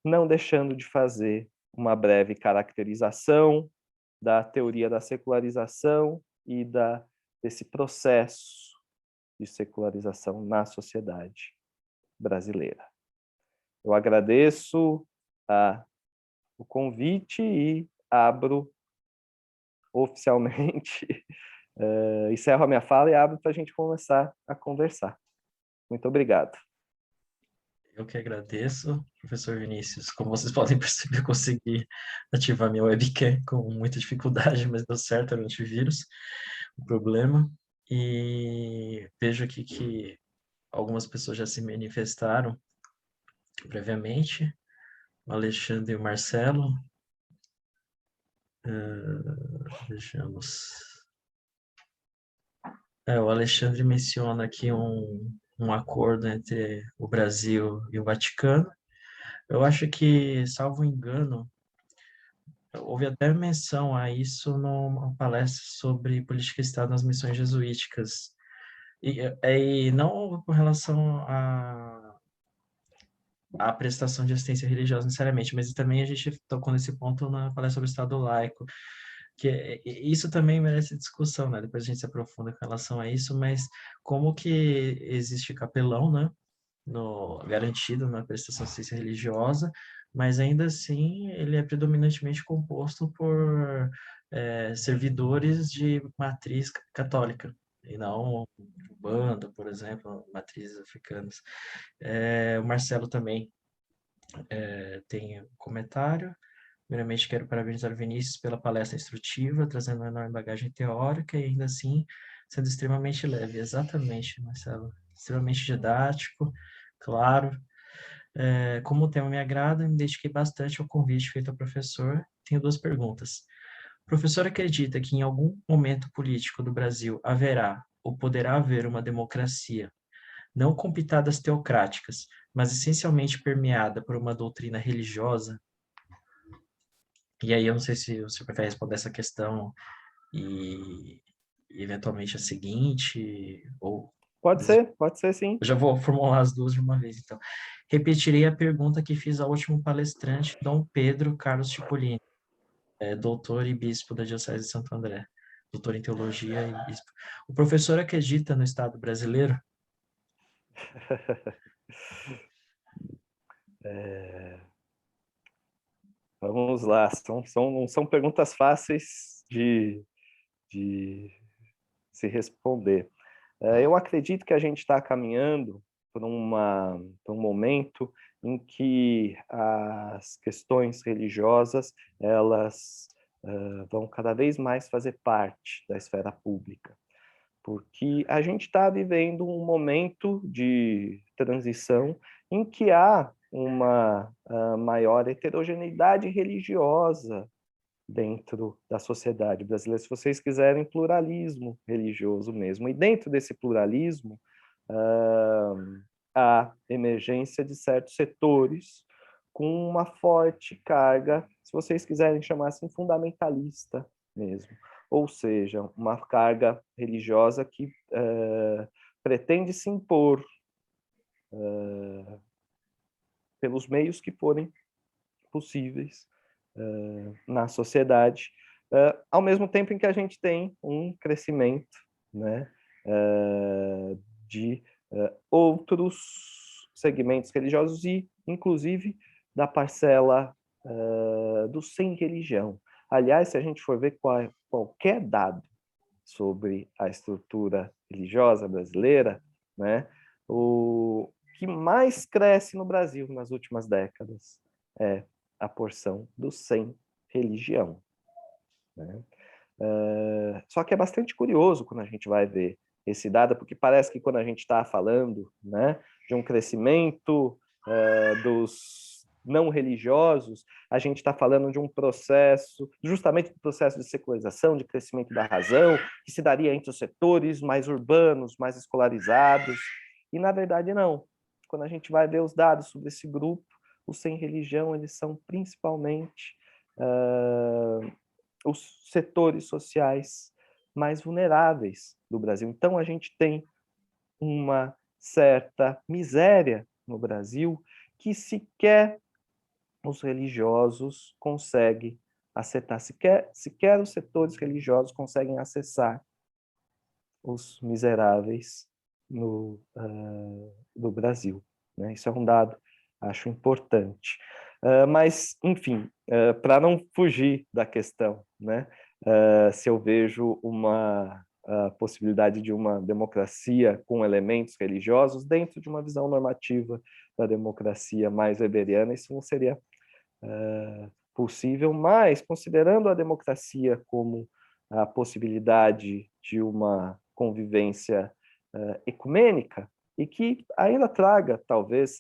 não deixando de fazer uma breve caracterização da teoria da secularização e desse processo de secularização na sociedade brasileira. Eu agradeço o convite e abro oficialmente, encerro a minha fala e abro para a gente começar a conversar. Muito obrigado. Eu que agradeço, professor Vinícius. Como vocês podem perceber, eu consegui ativar minha webcam com muita dificuldade, mas deu certo, era o antivírus, o problema. E vejo aqui que algumas pessoas já se manifestaram previamente, o Alexandre e o Marcelo. Vejamos. O Alexandre menciona aqui um acordo entre o Brasil e o Vaticano. Eu acho que, salvo engano, houve até menção a isso numa palestra sobre política de Estado nas missões jesuíticas. E não com relação à prestação de assistência religiosa necessariamente, mas também a gente tocou nesse ponto na palestra sobre o Estado laico, que isso também merece discussão, né? Depois a gente se aprofunda com relação a isso, mas como que existe capelão, né? Garantido na prestação de assistência religiosa, mas ainda assim ele é predominantemente composto por servidores de matriz católica. e não Uganda, por exemplo, matrizes africanas. O Marcelo também tem um comentário. Primeiramente, quero parabenizar o Vinícius pela palestra instrutiva, trazendo uma enorme bagagem teórica e ainda assim sendo extremamente leve. Exatamente, Marcelo. Extremamente didático, claro. Como o tema me agrada, me dediquei bastante ao convite feito ao professor. Tenho duas perguntas. O professor acredita que em algum momento político do Brasil haverá ou poderá haver uma democracia, não com pitadas teocráticas, mas essencialmente permeada por uma doutrina religiosa? E aí eu não sei se você prefere responder essa questão e eventualmente a seguinte, ou Pode ser sim. eu já vou formular as duas de uma vez, então. Repetirei a pergunta que fiz ao último palestrante, Dom Pedro Carlos Cipollini, doutor e bispo da Diocese de Santo André, doutor em teologia e bispo. O professor acredita no Estado brasileiro? Vamos lá, não são perguntas fáceis de se responder. Eu acredito que a gente está caminhando por um momento em que as questões religiosas elas vão cada vez mais fazer parte da esfera pública, porque a gente está vivendo um momento de transição em que há uma maior heterogeneidade religiosa dentro da sociedade brasileira, se vocês quiserem, pluralismo religioso mesmo. E dentro desse pluralismo, a emergência de certos setores com uma forte carga, se vocês quiserem chamar assim, fundamentalista mesmo. Ou seja, uma carga religiosa que pretende se impor pelos meios que forem possíveis na sociedade, ao mesmo tempo em que a gente tem um crescimento, né, de outros segmentos religiosos e, inclusive, da parcela do sem religião. Aliás, se a gente for ver qualquer dado sobre a estrutura religiosa brasileira, né, o que mais cresce no Brasil nas últimas décadas é a porção do sem religião. Né? Só que é bastante curioso quando a gente vai ver esse dado, porque parece que quando a gente está falando, né, de um crescimento dos não religiosos, a gente está falando de um processo, justamente do processo de secularização, de crescimento da razão, que se daria entre os setores mais urbanos, mais escolarizados, e na verdade não. Quando a gente vai ver os dados sobre esse grupo, os sem religião, eles são principalmente os setores sociais mais vulneráveis do Brasil. Então, a gente tem uma certa miséria no Brasil que sequer os religiosos conseguem acessar, sequer os setores religiosos conseguem acessar os miseráveis no Brasil. Né? Isso é um dado, acho importante. Mas, enfim, para não fugir da questão, né? Se eu vejo uma possibilidade de uma democracia com elementos religiosos dentro de uma visão normativa da democracia mais weberiana, isso não seria possível, mas considerando a democracia como a possibilidade de uma convivência ecumênica e que ainda traga, talvez,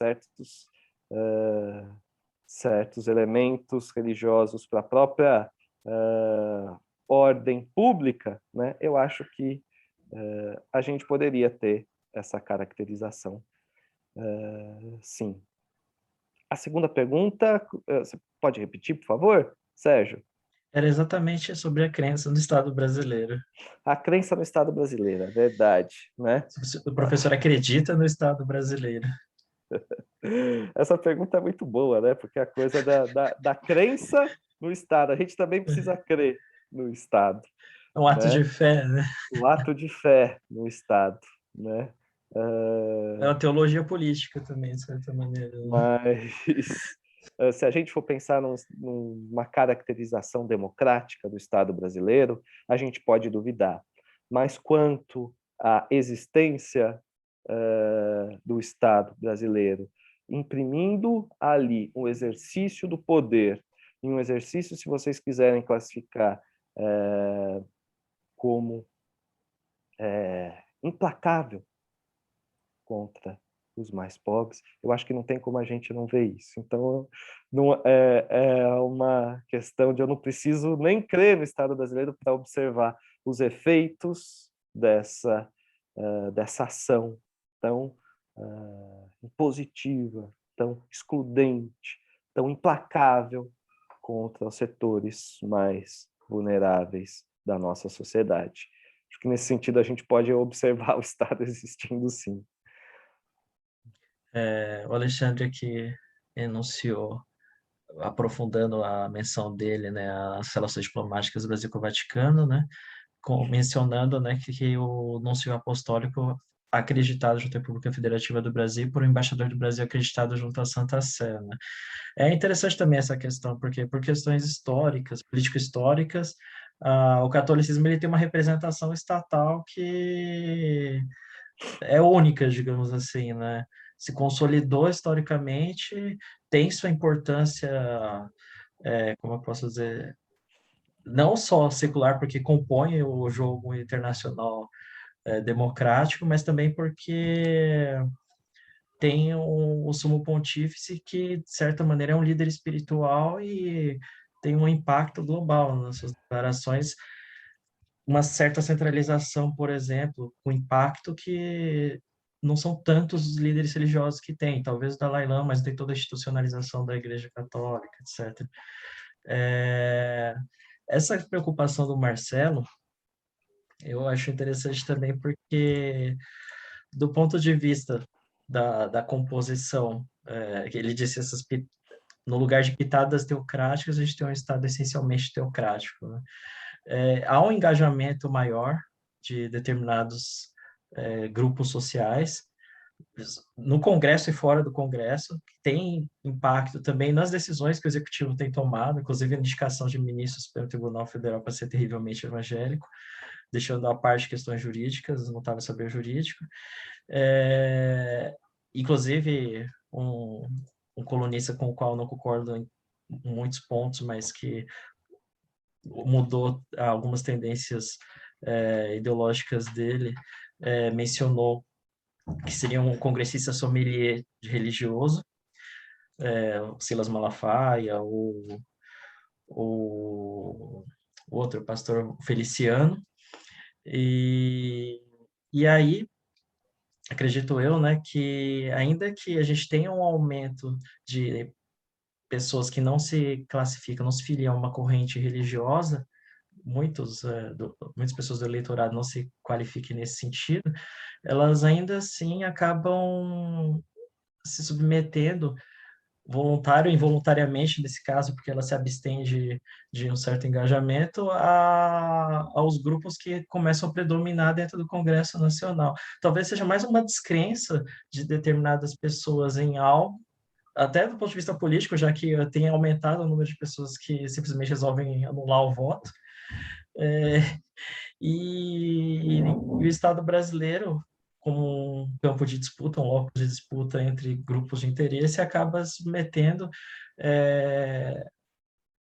certos elementos religiosos para a própria ordem pública, né? Eu acho que a gente poderia ter essa caracterização, sim. A segunda pergunta, você pode repetir, por favor, Sérgio? Era exatamente sobre a crença no Estado brasileiro. A crença no Estado brasileiro, é verdade, né? O professor acredita no Estado brasileiro? Essa pergunta é muito boa, né? Porque a coisa da crença no Estado, a gente também precisa crer no Estado, É um ato de né? fé, né? O ato de fé no Estado, né? É uma teologia política também, de certa maneira. Mas se a gente for pensar numa caracterização democrática do Estado brasileiro, a gente pode duvidar. Mas quanto a existência do Estado brasileiro, imprimindo ali um exercício do poder, e um exercício, se vocês quiserem classificar como implacável contra os mais pobres, eu acho que não tem como a gente não ver isso. Então, não, é uma questão de eu não preciso nem crer no Estado brasileiro para observar os efeitos dessa ação tão impositiva, tão excludente, tão implacável contra os setores mais vulneráveis da nossa sociedade. Acho que nesse sentido a gente pode observar o Estado existindo sim. O Alexandre aqui enunciou, aprofundando a menção dele, né, as relações diplomáticas do Brasil com o Vaticano, né, mencionando, né, que o nuncio apostólico acreditado junto à República Federativa do Brasil por um embaixador do Brasil acreditado junto à Santa Sé, né. É interessante também essa questão, porque por questões históricas, político-históricas, o catolicismo ele tem uma representação estatal que é única, digamos assim, né? Se consolidou historicamente, tem sua importância, como eu posso dizer, não só secular, porque compõe o jogo internacional democrático, mas também porque tem o Sumo Pontífice que, de certa maneira, é um líder espiritual e tem um impacto global nas suas declarações, uma certa centralização, por exemplo, com impacto que não são tantos os líderes religiosos que tem, talvez o Dalai Lama, mas tem toda a institucionalização da Igreja Católica, etc. Essa preocupação do Marcelo, eu acho interessante também porque, do ponto de vista da composição, que ele disse no lugar de pitadas teocráticas, a gente tem um Estado essencialmente teocrático, né? Há um engajamento maior de determinados grupos sociais, no Congresso e fora do Congresso, que tem impacto também nas decisões que o Executivo tem tomado, inclusive a indicação de ministros pelo Tribunal Federal para ser terrivelmente evangélico, deixando à parte questões jurídicas, não estava saber jurídico. Inclusive, um colunista com o qual não concordo em muitos pontos, mas que mudou algumas tendências ideológicas dele, mencionou que seria um congressista sommelier de religioso, o Silas Malafaia, o outro pastor Feliciano, e aí, acredito eu, né, que ainda que a gente tenha um aumento de pessoas que não se classificam, não se filiam a uma corrente religiosa, muitas pessoas do eleitorado não se qualifiquem nesse sentido, elas ainda assim acabam se submetendo voluntário e involuntariamente, nesse caso, porque ela se abstém de um certo engajamento, aos grupos que começam a predominar dentro do Congresso Nacional. Talvez seja mais uma descrença de determinadas pessoas em algo, até do ponto de vista político, já que tem aumentado o número de pessoas que simplesmente resolvem anular o voto. E o Estado brasileiro, como um campo de disputa, um locus de disputa entre grupos de interesse, acaba se metendo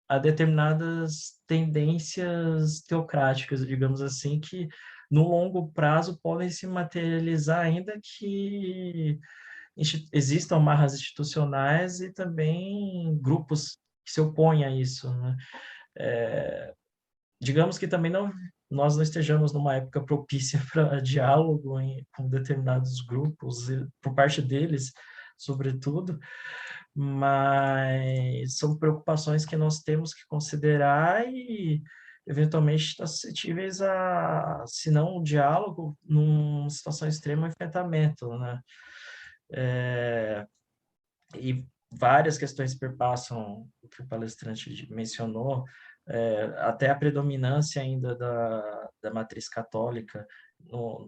a determinadas tendências teocráticas, digamos assim, que no longo prazo podem se materializar, ainda que existam amarras institucionais e também grupos que se opõem a isso, né? Digamos que também nós não estejamos numa época propícia para diálogo com determinados grupos, por parte deles, sobretudo, mas são preocupações que nós temos que considerar e, eventualmente, estar suscetíveis a, se não um diálogo, numa situação extrema, um enfrentamento, né? E várias questões perpassam o que o palestrante mencionou, até a predominância ainda da matriz católica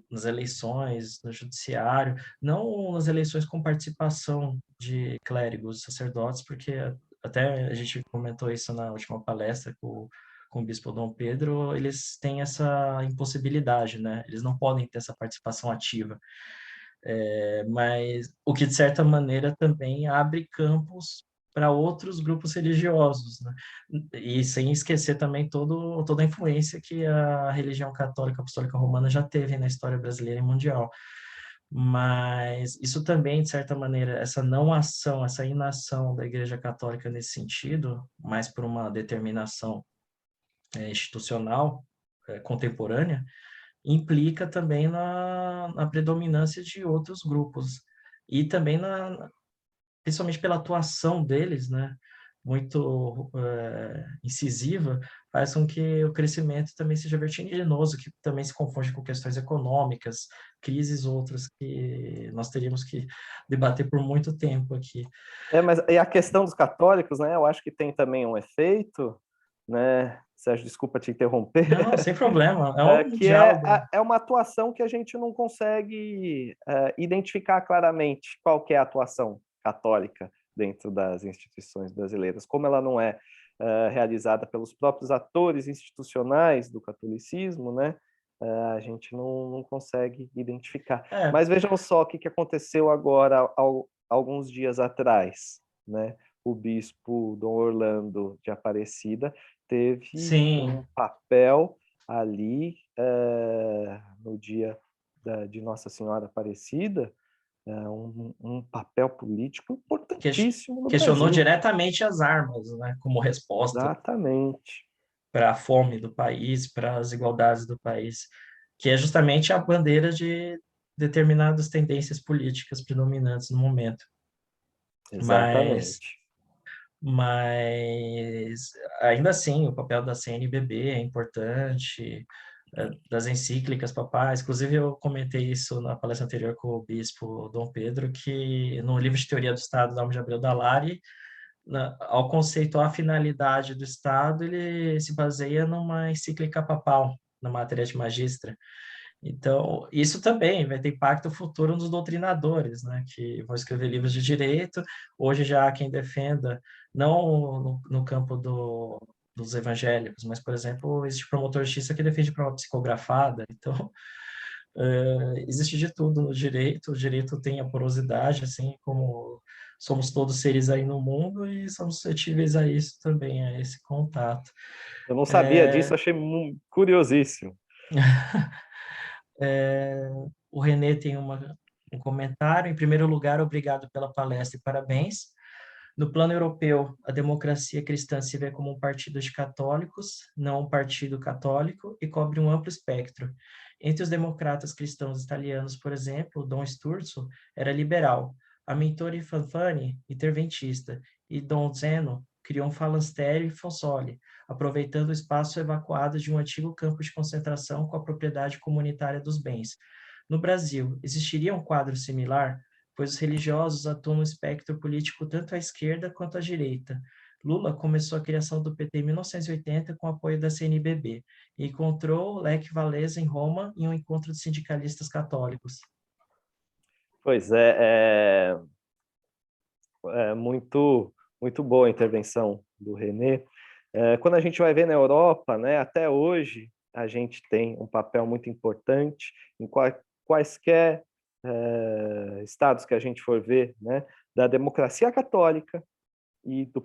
nas eleições, no judiciário, não nas eleições com participação de clérigos, sacerdotes, porque até a gente comentou isso na última palestra com com o bispo Dom Pedro, eles têm essa impossibilidade, né? Eles não podem ter essa participação ativa. Mas o que, de certa maneira, também abre campos para outros grupos religiosos, né? E sem esquecer também toda a influência que a religião católica apostólica romana já teve na história brasileira e mundial. Mas isso também, de certa maneira, essa não ação, essa inação da Igreja Católica nesse sentido, mais por uma determinação institucional contemporânea, implica também na predominância de outros grupos e também principalmente pela atuação deles, né, muito incisiva, faz com que o crescimento também seja vertiginoso, que também se confunde com questões econômicas, crises outras que nós teríamos que debater por muito tempo aqui. Mas e a questão dos católicos, né? Eu acho que tem também um efeito, né? Sérgio, desculpa te interromper. Não, sem problema, é um que diálogo. é uma atuação que a gente não consegue identificar claramente qual que é a atuação católica dentro das instituições brasileiras, como ela não é realizada pelos próprios atores institucionais do catolicismo, né? A gente não consegue identificar. Mas vejam só o que aconteceu agora, alguns dias atrás, né? O bispo Dom Orlando de Aparecida teve um papel ali no dia de Nossa Senhora Aparecida, um papel político importantíssimo no questionou Brasil. diretamente as armas, né, como resposta Exatamente. para a fome do país, para as desigualdades do país, que é justamente a bandeira de determinadas tendências políticas predominantes no momento. Exatamente. Mas ainda assim, o papel da CNBB é importante, das encíclicas papais. Inclusive, eu comentei isso na palestra anterior com o bispo Dom Pedro, que no livro de Teoria do Estado, da Alma de Abreu Dalari, ao conceituar a finalidade do Estado, ele se baseia numa encíclica papal, na Materia Magistra. Então, isso também vai ter impacto futuro nos doutrinadores, né, que vão escrever livros de direito. Hoje já há quem defenda, não no campo dos evangélicos, mas, por exemplo, existe promotor de justiça que defende prova psicografada. Então, existe de tudo no direito. O direito tem a porosidade, assim como somos todos seres aí no mundo e somos suscetíveis a isso também, a esse contato. Eu não sabia disso, achei curiosíssimo. O René tem um comentário. Em primeiro lugar, obrigado pela palestra e parabéns. No plano europeu, a democracia cristã se vê como um partido de católicos, não um partido católico, e cobre um amplo espectro. Entre os democratas cristãos italianos, por exemplo, Dom Sturzo era liberal, Amintore Fanfani, interventista, e Dom Zeno criou um falanstério e Fonsole, aproveitando o espaço evacuado de um antigo campo de concentração com a propriedade comunitária dos bens. No Brasil, existiria um quadro similar? Pois os religiosos atuam no espectro político tanto à esquerda quanto à direita. Lula começou a criação do PT em 1980 com o apoio da CNBB e encontrou Lech Walesa em Roma em um encontro de sindicalistas católicos. Pois é muito, muito boa a intervenção do René. Quando a gente vai ver na Europa, né, até hoje, a gente tem um papel muito importante em quaisquer estados que a gente for ver, né, da democracia católica e do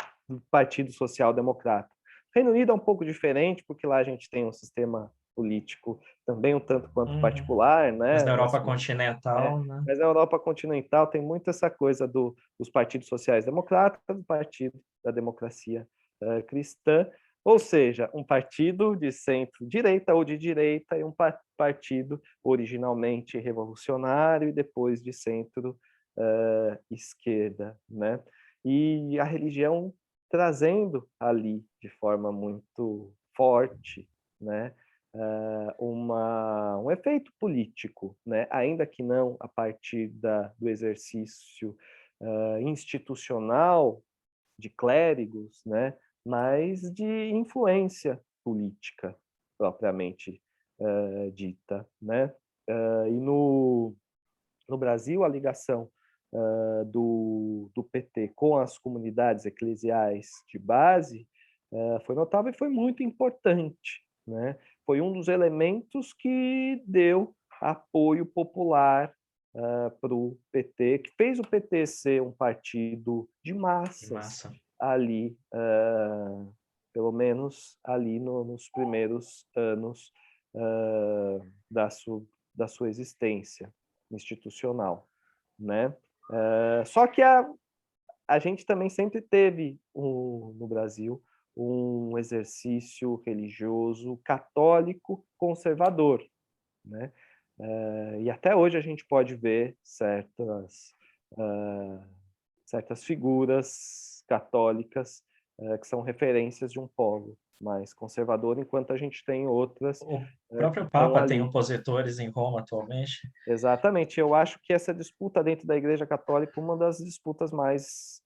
Partido Social Democrata. O Reino Unido é um pouco diferente, porque lá a gente tem um sistema político também um tanto quanto particular, né? Mas na Europa continental, né? Mas na Europa continental tem muito essa coisa dos partidos sociais democratas, do Partido da Democracia Cristã, ou seja, um partido de centro-direita ou de direita e um partido originalmente revolucionário e depois de centro-esquerda, né? E a religião trazendo ali de forma muito forte, né? Um efeito político, né? Ainda que não a partir do exercício institucional de clérigos, né? Mas de influência política propriamente dita, né? E no Brasil, a ligação do PT com as comunidades eclesiais de base foi notável e foi muito importante, né? Foi um dos elementos que deu apoio popular para o PT, que fez o PT ser um partido de Que massas massa. ali, pelo menos ali nos primeiros anos da, da sua existência institucional, né? Só que a gente também sempre teve no Brasil um exercício religioso católico conservador, né? E até hoje a gente pode ver certas figuras católicas que são referências de um polo mais conservador, enquanto a gente tem outras O que próprio estão Papa tem ali. opositores em Roma atualmente. Exatamente. Eu acho que essa disputa dentro da Igreja Católica é uma das disputas mais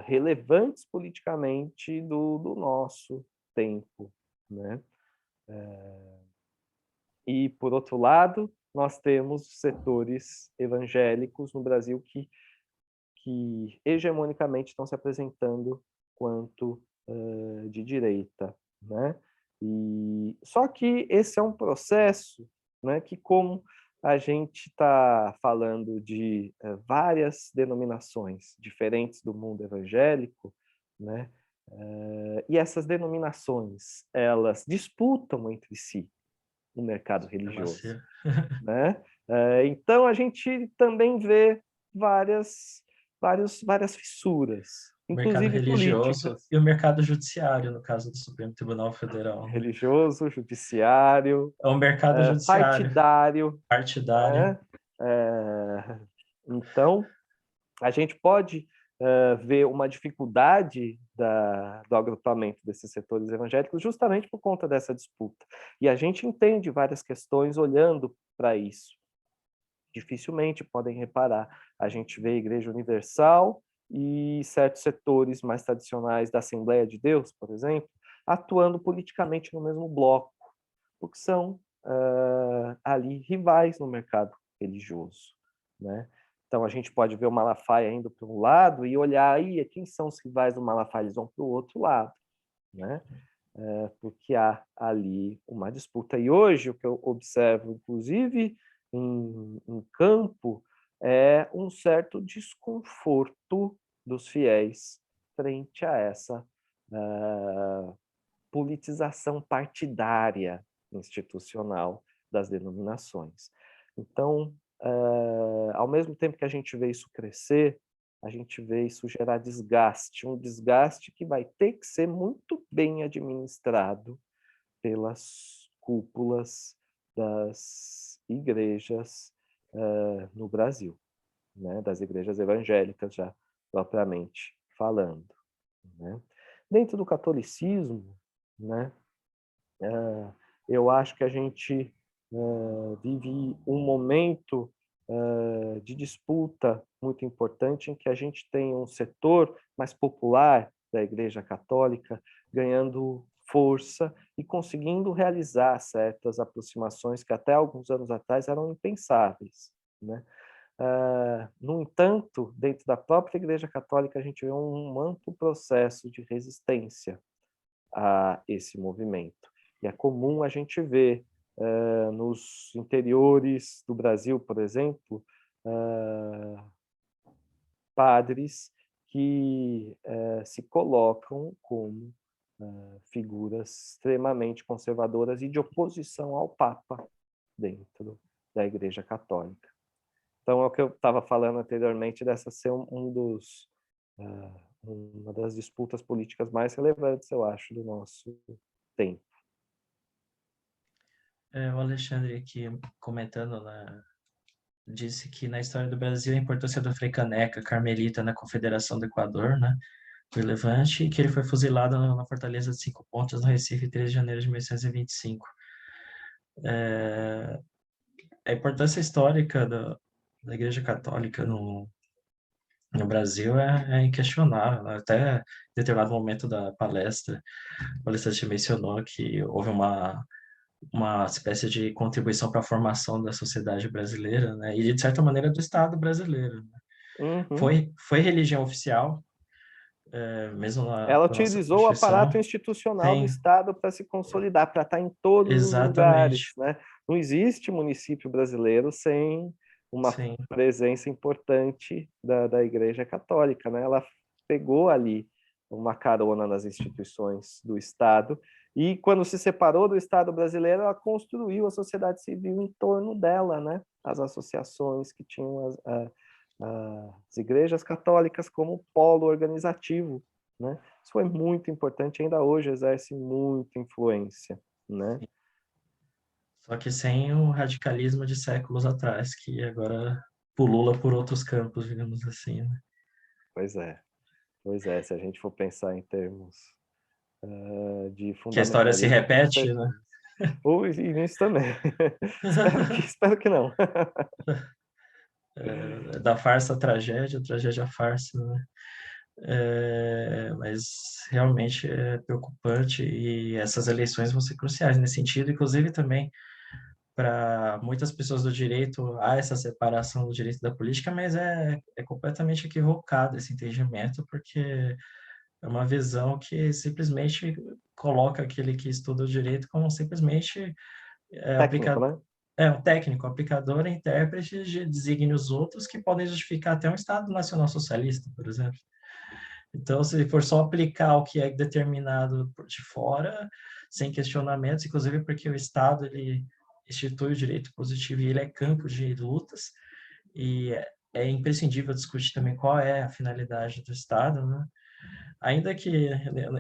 relevantes politicamente do nosso tempo, né? E, por outro lado, nós temos setores evangélicos no Brasil que hegemonicamente estão se apresentando quanto de direita, né? E só que esse é um processo, né, que como a gente está falando de várias denominações diferentes do mundo evangélico, né? E essas denominações elas disputam entre si o mercado religioso, Supremacia. né? Então a gente também vê várias fissuras, O mercado inclusive religioso políticas, e o mercado judiciário, no caso do Supremo Tribunal Federal, né? religioso, judiciário, É o mercado judiciário, partidário, partidário. né? Então a gente pode ver uma dificuldade do agrupamento desses setores evangélicos justamente por conta dessa disputa. E a gente entende várias questões olhando para isso. Dificilmente podem reparar. A gente vê a Igreja Universal e certos setores mais tradicionais da Assembleia de Deus, por exemplo, atuando politicamente no mesmo bloco, porque são ali rivais no mercado religioso, né? Então a gente pode ver o Malafaia indo para um lado e olhar aí quem são os rivais do Malafaia, eles vão para o outro lado, né? Porque há ali uma disputa. E hoje o que eu observo, inclusive em campo, é um certo desconforto dos fiéis frente a essa politização partidária institucional das denominações. Então, ao mesmo tempo que a gente vê isso crescer, a gente vê isso gerar desgaste, um desgaste que vai ter que ser muito bem administrado pelas cúpulas das igrejas no Brasil, né? Das igrejas evangélicas já propriamente falando, né? Dentro do catolicismo, né, eu acho que a gente vive um momento de disputa muito importante em que a gente tem um setor mais popular da Igreja Católica ganhando força e conseguindo realizar certas aproximações que até alguns anos atrás eram impensáveis, né? No entanto, dentro da própria Igreja Católica, a gente vê um amplo processo de resistência a esse movimento. E é comum a gente ver nos interiores do Brasil, por exemplo, padres que se colocam como figuras extremamente conservadoras e de oposição ao Papa dentro da Igreja Católica. Então, é o que eu estava falando anteriormente, dessa ser uma das disputas políticas mais relevantes, eu acho, do nosso tempo. O Alexandre aqui comentando, né, disse que na história do Brasil a importância do Frei Caneca, carmelita na Confederação do Equador, né, relevante, e que ele foi fuzilado na Fortaleza de Cinco Pontas, no Recife, 13 de janeiro de 1825. A importância histórica da Igreja Católica no Brasil é inquestionável, né? Até em determinado momento da palestra, o palestrante mencionou que houve uma espécie de contribuição para a formação da sociedade brasileira, né? E, de certa maneira, do Estado brasileiro, né? Uhum. Foi religião oficial, mesmo Ela na nossa utilizou o aparato Constituição, institucional do tem, Estado para se consolidar, para estar em todos os lugares, exatamente, né? Não existe município brasileiro sem uma sim, presença importante da Igreja Católica, né? Ela pegou ali uma carona nas instituições do Estado e quando se separou do Estado brasileiro, ela construiu a sociedade civil em torno dela, né? As associações que tinham as igrejas católicas como polo organizativo, né? Isso foi muito importante, ainda hoje exerce muita influência, né? sim. Só que sem o radicalismo de séculos atrás, que agora pulula por outros campos, digamos assim, né? Pois é, pois é. Se a gente for pensar em termos de Que a história se fundamentalismo, com repete, né? certeza. Ou e nisso também. Espero que não. Da farsa à tragédia à farsa, né? Mas realmente é preocupante e essas eleições vão ser cruciais nesse sentido, inclusive também para muitas pessoas do direito há essa separação do direito da política, mas é completamente equivocado esse entendimento, porque é uma visão que simplesmente coloca aquele que estuda o direito como simplesmente Técnico, né? um técnico, aplicador e intérprete de desígnios outros que podem justificar até um Estado nacional socialista, por exemplo. Então, se for só aplicar o que é determinado por de fora, sem questionamentos, inclusive porque o Estado ele institui o direito positivo e ele é campo de lutas, e é imprescindível discutir também qual é a finalidade do Estado, né? Ainda que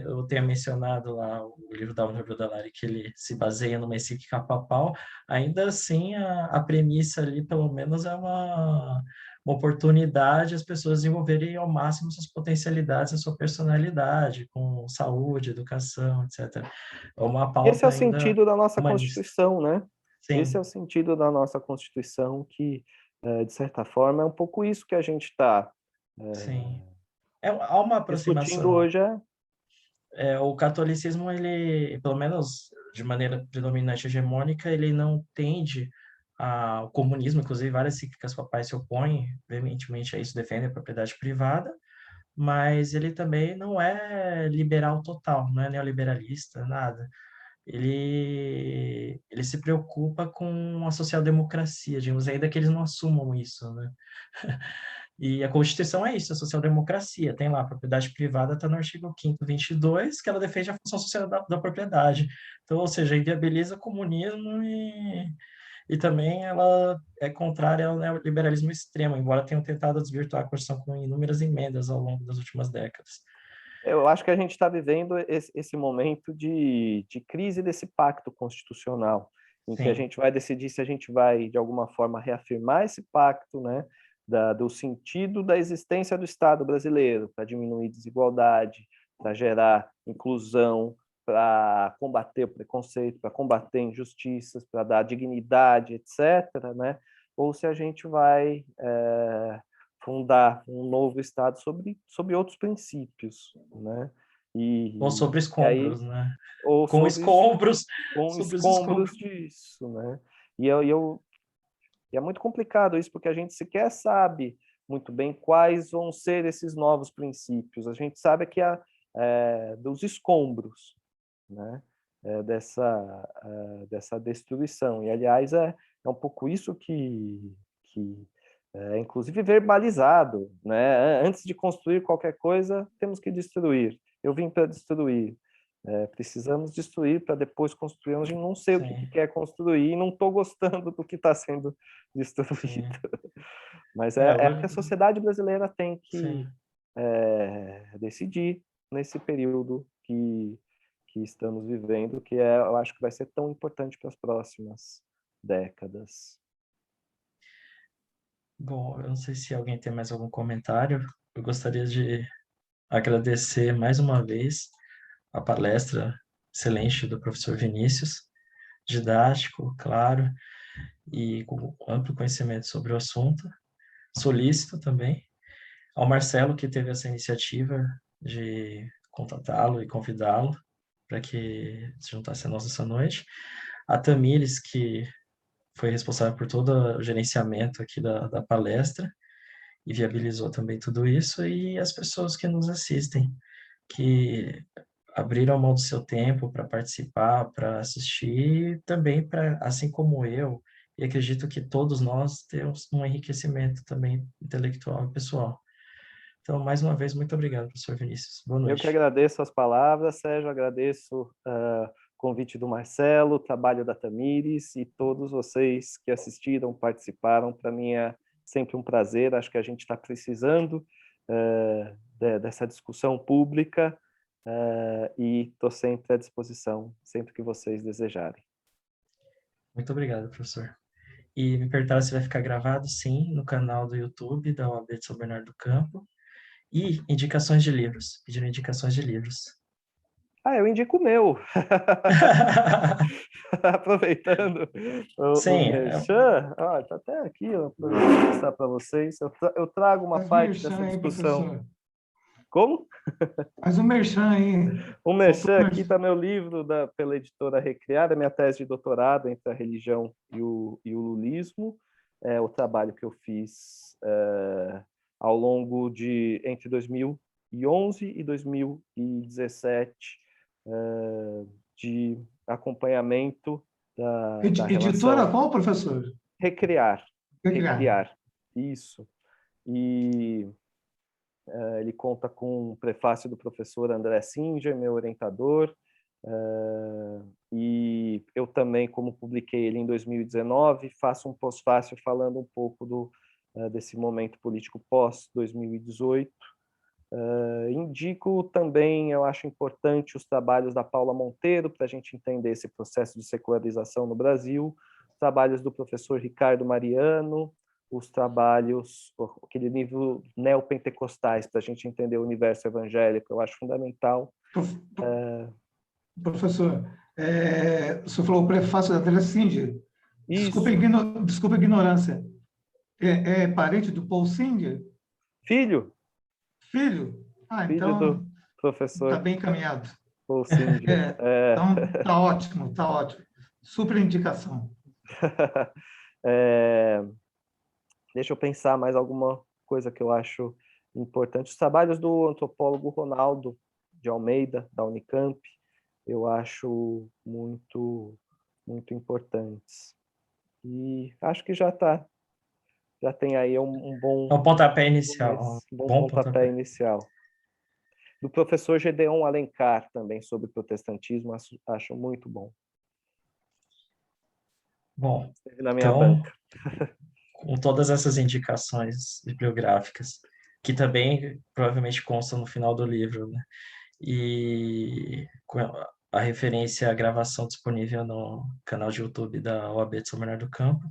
eu tenha mencionado lá o livro da Álvaro Baudelaire, que ele se baseia numa encíclica papal, ainda assim a premissa ali, pelo menos, é uma oportunidade as pessoas desenvolverem ao máximo suas potencialidades, a sua personalidade, com saúde, educação, etc. É uma Esse é pauta o ainda sentido da nossa humanista. Constituição, né? Esse é Sim, o sentido da nossa Constituição, que, de certa forma, é um pouco isso que a gente está sim. Há uma discutindo aproximação. hoje. O catolicismo, ele, pelo menos de maneira predominante hegemônica, ele não tende ao comunismo, inclusive várias encíclicas papais se opõem veementemente a isso, defendem a propriedade privada, mas ele também não é liberal total, não é neoliberalista, nada. Ele se preocupa com a social-democracia, digamos, ainda que eles não assumam isso, né? E a Constituição é isso, a social-democracia. Tem lá, a propriedade privada está no artigo 5º, 22, que ela defende a função social da propriedade. Então, ou seja, inviabiliza o comunismo e também ela é contrária ao neoliberalismo extremo, embora tenham tentado desvirtuar a Constituição com inúmeras emendas ao longo das últimas décadas. Eu acho que a gente está vivendo esse momento de crise desse pacto constitucional, em que a Sim, gente vai decidir se a gente vai, de alguma forma, reafirmar esse pacto, né, do sentido da existência do Estado brasileiro, para diminuir desigualdade, para gerar inclusão, para combater o preconceito, para combater injustiças, para dar dignidade, etc., né? Ou se a gente vai fundar um novo Estado sobre outros princípios, né? ou sobre E aí, escombros, né? ou Com sobre, escombros, com sobre os escombros escombros. disso, né? E é muito complicado isso, porque a gente sequer sabe muito bem quais vão ser esses novos princípios. A gente sabe que dos escombros, né? Dessa destruição. E, aliás, é um pouco isso que é, inclusive, verbalizado, né? Antes de construir qualquer coisa, temos que destruir. Eu vim para destruir. Precisamos destruir para depois construir. A gente não sei o que Sim, quer construir e não estou gostando do que está sendo destruído. sim. Mas É, é o que a sociedade brasileira tem que sim. decidir nesse período que estamos vivendo, que eu acho que vai ser tão importante para as próximas décadas. Bom, eu não sei se alguém tem mais algum comentário. Eu gostaria de agradecer mais uma vez a palestra excelente do professor Vinícius, didático, claro, e com amplo conhecimento sobre o assunto, solícito também. Ao Marcelo, que teve essa iniciativa de contatá-lo e convidá-lo para que se juntasse a nós essa noite. A Tamires, que foi responsável por todo o gerenciamento aqui da palestra, e viabilizou também tudo isso, e as pessoas que nos assistem, que abriram mão do seu tempo para participar, para assistir, e também para, assim como eu, e acredito que todos nós temos um enriquecimento também intelectual e pessoal. Então, mais uma vez, muito obrigado, professor Vinícius. Boa Eu que noite. agradeço as palavras, Sérgio, agradeço o convite do Marcelo, o trabalho da Tamires e todos vocês que assistiram, participaram. Para mim é sempre um prazer, acho que a gente está precisando dessa discussão pública e estou sempre à disposição, sempre que vocês desejarem. Muito obrigado, professor. E me perguntaram se vai ficar gravado, sim, no canal do YouTube da OAB de São Bernardo do Campo. E indicações de livros. Pediram indicações de livros. Eu indico o meu. Aproveitando o Sim, merchan, tá até aqui, ó, para mostrar para vocês. Eu trago uma Faz parte merchan dessa aí, discussão. professor. Como? Faz um merchan aí. O merchan aqui está meu livro pela editora Recriada, minha tese de doutorado entre a religião e o lulismo. É o trabalho que eu fiz ao longo de entre 2011 e 2017 de acompanhamento da Editora relação. qual, professor? Recriar. Recriar. Isso. E ele conta com um prefácio do professor André Singer, meu orientador, e eu também, como publiquei ele em 2019, faço um pós-fácil falando um pouco desse momento político pós-2018. Indico também, eu acho importante, os trabalhos da Paula Monteiro, para a gente entender esse processo de secularização no Brasil, trabalhos do professor Ricardo Mariano, os trabalhos, aquele nível neopentecostais, para a gente entender o universo evangélico, eu acho fundamental. Professor, o senhor falou o prefácio da André Singer. Desculpa a ignorância. É parente do Paul Singer? Filho. Filho? Filho Então do professor está bem encaminhado. Paul Singer. Então está ótimo, está ótimo. Super indicação. Deixa eu pensar mais alguma coisa que eu acho importante. Os trabalhos do antropólogo Ronaldo de Almeida, da Unicamp, eu acho muito, muito importantes. E acho que já tem aí um bom... É um pontapé inicial. Um bom pontapé inicial. Do professor Gedeon Alencar, também, sobre protestantismo, acho muito bom. Bom, Esteve na minha então, banca. com todas essas indicações bibliográficas, que também provavelmente constam no final do livro, né? E com a referência à gravação disponível no canal de YouTube da OAB de São Bernardo do Campo,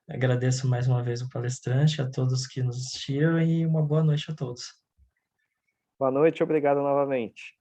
agradeço mais uma vez o palestrante, a todos que nos assistiram e uma boa noite a todos. Boa noite, obrigado novamente.